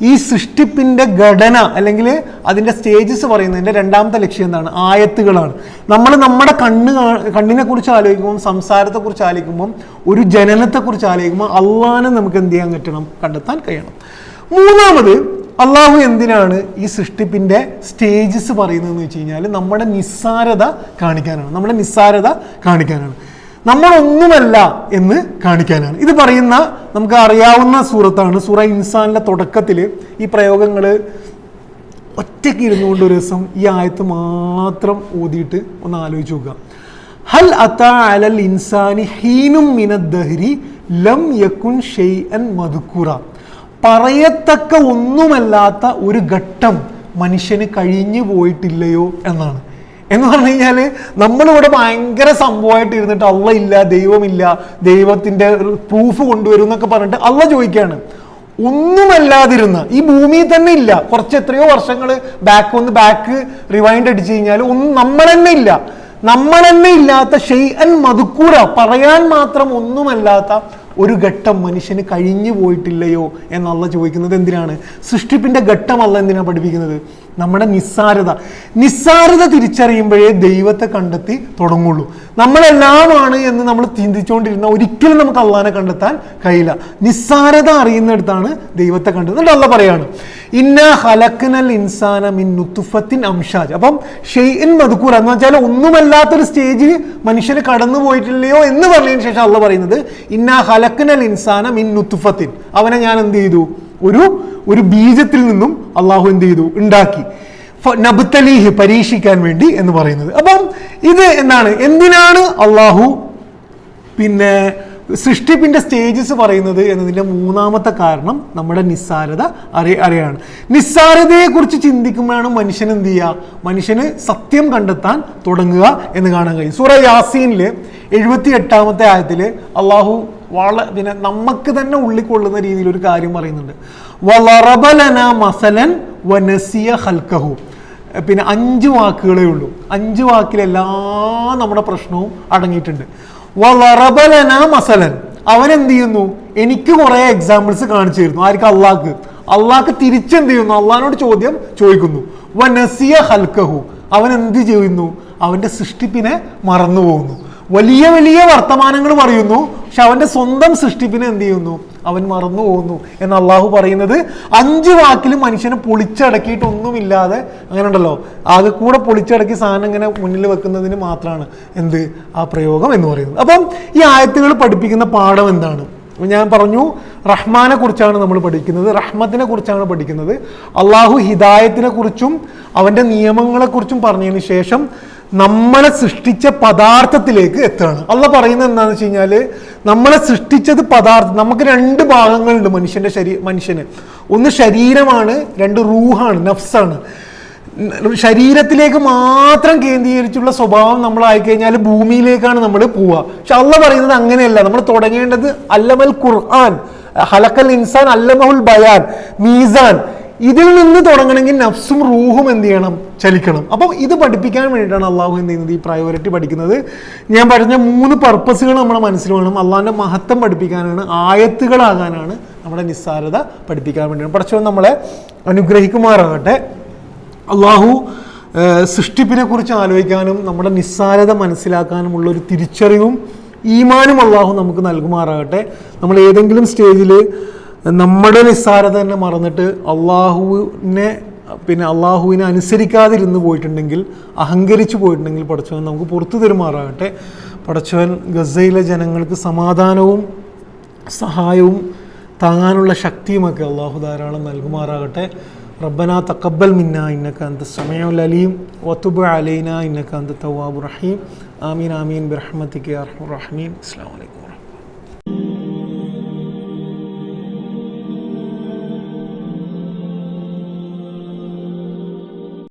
ഈ സൃഷ്ടിപ്പിന്റെ ഘടന അല്ലെങ്കിൽ അതിന്റെ സ്റ്റേജസ് പറയുന്നതിന്റെ രണ്ടാമത്തെ ലക്ഷ്യം എന്താണ്? ആയത്തുകളാണ്. നമ്മൾ നമ്മുടെ കണ്ണിനെ കുറിച്ച് ആലോചിക്കുമ്പോൾ, സംസാരത്തെ കുറിച്ച് ആലോചിക്കുമ്പോൾ, ഒരു ജനനത്തെ കുറിച്ച് ആലോചിക്കുമ്പോൾ അള്ളാഹിനെ നമുക്ക് എന്ത് ചെയ്യാൻ പറ്റണം? കണ്ടെത്താൻ കഴിയണം. മൂന്നാമത് അള്ളാഹു എന്തിനാണ് ഈ സൃഷ്ടിപ്പിന്റെ സ്റ്റേജസ് പറയുന്നതെന്ന് വെച്ച് കഴിഞ്ഞാൽ നമ്മുടെ നിസ്സാരത കാണിക്കാനാണ്. നമ്മുടെ നിസ്സാരത കാണിക്കാനാണ്, നമ്മളൊന്നുമല്ല എന്ന് കാണിക്കാനാണ്. ഇത് പറയുന്ന നമുക്ക് അറിയാവുന്ന സൂറത്താണ് സൂറ ഇൻസാനിലെ തുടക്കത്തിൽ ഈ പ്രയോഗങ്ങൾ ഒറ്റയ്ക്ക് ഇരുന്നുകൊണ്ട് ഒരു ദിവസം ഈ ആയത്ത് മാത്രം ഓതിയിട്ട് ഒന്ന് ആലോചിച്ച് നോക്കുക. ഹൽ അതാ അലൽ ഇൻസാനി ഹീനും മിനദ്ദഹ്രി ലം യകുൻ ഷൈഅൻ മദ്കൂറ. പറയത്തക്ക ഒന്നുമല്ലാത്ത ഒരു ഘട്ടം മനുഷ്യന് കഴിഞ്ഞു പോയിട്ടില്ലയോ എന്നാണ്. എന്ന് പറഞ്ഞു കഴിഞ്ഞാൽ നമ്മളിവിടെ ഭയങ്കര സംഭവമായിട്ട് ഇരുന്നിട്ട് അള്ള ഇല്ല, ദൈവമില്ല, ദൈവത്തിന്റെ പ്രൂഫ് കൊണ്ടുവരും എന്നൊക്കെ പറഞ്ഞിട്ട് അള്ള ചോദിക്കുകയാണ്. ഒന്നുമല്ലാതിരുന്ന ഈ ഭൂമിയിൽ തന്നെ ഇല്ല, കുറച്ച് എത്രയോ വർഷങ്ങൾ ബാക്ക് റിവൈൻഡ് അടിച്ചു കഴിഞ്ഞാൽ ഒന്നും നമ്മൾ തന്നെ ഇല്ലാത്ത ഷൈഅൻ മദ്കൂറ, പറയാൻ മാത്രം ഒന്നുമല്ലാത്ത ഒരു ഘട്ടം മനുഷ്യന് കഴിഞ്ഞു പോയിട്ടില്ലയോ എന്നുള്ള ചോദിക്കുന്നത് എന്തിനാണ്? സൃഷ്ടിപ്പിന്റെ ഘട്ടം അല്ല എന്തിനാണ് പഠിപ്പിക്കുന്നത്? നമ്മുടെ നിസ്സാരത തിരിച്ചറിയുമ്പോഴേ ദൈവത്തെ കണ്ടെത്തി തുടങ്ങുള്ളൂ. നമ്മളെല്ലാമാണ് എന്ന് നമ്മൾ ചിന്തിച്ചുകൊണ്ടിരുന്ന ഒരിക്കലും നമുക്ക് അള്ളാനെ കണ്ടെത്താൻ കഴിയില്ല. നിസ്സാരത അറിയുന്നിടത്താണ് ദൈവത്തെ കണ്ടെത്തുന്നത്. അള്ളാഹ് പറയാണ് ഇന്ന ഖലഖ്നൽ ഇൻസാന മിൻ നുത്ഫത്തിൻ അംഷാജ്. അപ്പം ഷൈഇൻ മദ്കൂർ എന്ന് വെച്ചാൽ ഒന്നുമല്ലാത്തൊരു സ്റ്റേജിൽ മനുഷ്യന് കടന്നു പോയിട്ടില്ലയോ എന്ന് പറഞ്ഞതിന് ശേഷം അള്ളാഹ് പറയുന്നത് ഇന്ന ഖലഖ്നൽ ഇൻസാന മിൻ നുത്ഫത്തിൻ, അവനെ ഞാൻ എന്ത് ചെയ്തു? ഒരു ബീജത്തിൽ നിന്നും അള്ളാഹു എന്ത് ചെയ്തു? ഉണ്ടാക്കി. നബ്തലീഹ്, പരീക്ഷിക്കാൻ വേണ്ടി എന്ന് പറയുന്നത്. അപ്പം ഇത് എന്തിനാണ് അള്ളാഹു പിന്നെ സൃഷ്ടിപ്പിന്റെ സ്റ്റേജസ് പറയുന്നത് എന്നതിന്റെ മൂന്നാമത്തെ കാരണം നമ്മുടെ നിസ്സാരത അറിയാണ്. നിസ്സാരതയെ കുറിച്ച് ചിന്തിക്കുമ്പോഴാണ് മനുഷ്യൻ എന്ത് ചെയ്യുക? മനുഷ്യന് സത്യം കണ്ടെത്താൻ തുടങ്ങുക എന്ന് കാണാൻ കഴിയും. സൂറ യാസീനില് 78-ാമത്തെ ആയത്തില് അള്ളാഹു പിന്നെ നമുക്ക് തന്നെ ഉള്ളിക്കൊള്ളുന്ന രീതിയിൽ ഒരു കാര്യം പറയുന്നുണ്ട്. വളറബ ലനാ മസലൻ വനസിയ ഖൽഖഹു. പിന്നെ 5 വാക്കുകളേ ഉള്ളൂ. 5 വാക്കിലെല്ലാ നമ്മുടെ പ്രശ്നവും അടങ്ങിയിട്ടുണ്ട്. വളറബ ലനാ മസലൻ, അവൻ എന്ത് ചെയ്യുന്നു? എനിക്ക് കുറെ എക്സാമ്പിൾസ് കാണിച്ചു തരുന്നു. ആർക്ക്? അള്ളാഹ്ക്ക് തിരിച്ചെന്ത് ചെയ്യുന്നു, അള്ളാഹിനോട് ചോദ്യം ചോദിക്കുന്നു. വനസിയ ഹൽക്കഹു, അവൻ എന്ത് ചെയ്യുന്നു, അവന്റെ സൃഷ്ടിപ്പിനെ മറന്നു പോകുന്നു. വലിയ വലിയ വർത്തമാനങ്ങൾ പറയുന്നു, പക്ഷെ അവന്റെ സ്വന്തം സൃഷ്ടിപ്പിനെ എന്ത് ചെയ്യുന്നു, അവൻ മറന്നു പോകുന്നു എന്ന് അള്ളാഹു പറയുന്നത് 5 വാക്കിൽ മനുഷ്യനെ പൊളിച്ചടക്കിയിട്ടൊന്നുമില്ലാതെ, അങ്ങനെ ഉണ്ടല്ലോ, ആകെ കൂടെ പൊളിച്ചടക്കി സാധനം ഇങ്ങനെ മുന്നിൽ വെക്കുന്നതിന് മാത്രമാണ് എന്ത് ആ പ്രയോഗം എന്ന് പറയുന്നത്. അപ്പം ഈ ആയത്തുകൾ പഠിപ്പിക്കുന്ന പാഠം എന്താണ്? ഞാൻ പറഞ്ഞു, റഹ്മാനെ കുറിച്ചാണ് നമ്മൾ പഠിക്കുന്നത്, റഹ്മത്തിനെ കുറിച്ചാണ് പഠിക്കുന്നത്. അള്ളാഹു ഹിദായത്തിനെ കുറിച്ചും അവന്റെ നിയമങ്ങളെ കുറിച്ചും പറഞ്ഞതിന് ശേഷം നമ്മളെ സൃഷ്ടിച്ച പദാർത്ഥത്തിലേക്ക് എത്തുകയാണ്. അള്ളാഹ് പറയുന്നത് എന്താണെന്ന് വെച്ച് കഴിഞ്ഞാല്, നമ്മളെ സൃഷ്ടിച്ചത് പദാർത്ഥം. നമുക്ക് 2 ഭാഗങ്ങളുണ്ട് മനുഷ്യന്. ഒന്ന് ശരീരമാണ്, 2 റൂഹാണ്, നഫ്സാണ്. ശരീരത്തിലേക്ക് മാത്രം കേന്ദ്രീകരിച്ചുള്ള സ്വഭാവം നമ്മളായി കഴിഞ്ഞാൽ ഭൂമിയിലേക്കാണ് നമ്മൾ പോവുക. പക്ഷെ അള്ളാഹ് പറയുന്നത് അങ്ങനെയല്ല. നമ്മൾ തുടങ്ങേണ്ടത് അല്ലമൽ ഖുർആൻ, ഹലക്കൽ ഇൻസാൻ അല്ലമഹുൽ ബയാൻ, മീസാൻ. ഇതിൽ നിന്ന് തുടങ്ങണമെങ്കിൽ നഫ്സും റൂഹും എന്ത് ചെയ്യണം, ചലിക്കണം. അപ്പം ഇത് പഠിപ്പിക്കാൻ വേണ്ടിയിട്ടാണ് അള്ളാഹു എന്ത് ചെയ്യുന്നത്, ഈ പ്രയോറിറ്റി പഠിക്കുന്നത്. ഞാൻ പറഞ്ഞ 3 പർപ്പസുകൾ നമ്മുടെ മനസ്സിൽ വേണം. അള്ളാഹിന്റെ മഹത്വം പഠിപ്പിക്കാനാണ്, ആയത്തുകളാകാനാണ്, നമ്മുടെ നിസ്സാരത പഠിപ്പിക്കാൻ വേണ്ടിയാണ്. പഠിച്ചവൻ നമ്മളെ അനുഗ്രഹിക്കുമാറാകട്ടെ. അള്ളാഹു സൃഷ്ടിപ്പിനെ കുറിച്ച് ആലോചിക്കാനും നമ്മുടെ നിസ്സാരത മനസ്സിലാക്കാനുമുള്ള ഒരു തിരിച്ചറിവും ഈമാനും അള്ളാഹു നമുക്ക് നൽകുമാറാകട്ടെ. നമ്മൾ ഏതെങ്കിലും സ്റ്റേജിൽ നമ്മുടെ നിസ്സാരത തന്നെ മറന്നിട്ട് അള്ളാഹുവിനെ അനുസരിക്കാതിരുന്ന് പോയിട്ടുണ്ടെങ്കിൽ, അഹങ്കരിച്ചു പോയിട്ടുണ്ടെങ്കിൽ പടച്ചവൻ നമുക്ക് പുറത്തു തരുമാറാകട്ടെ. പടച്ചവൻ ഗസയിലെ ജനങ്ങൾക്ക് സമാധാനവും സഹായവും താങ്ങാനുള്ള ശക്തിയുമൊക്കെ അള്ളാഹു ധാരാളം നൽകുമാറാകട്ടെ. റബ്ബനാ തഖബ്ബൽ മിന്നാ ഇന്നക അൻത സമീഉൽ അലീം വതുബ് അലൈനാ ഇന്നക അൻത തവ്വാബുർ റഹീം. ആമീൻ ആമീൻ ബിറഹ്മതിക യാ അർഹമർ റഹീമീൻ. അസ്സലാമു അലൈക്കും.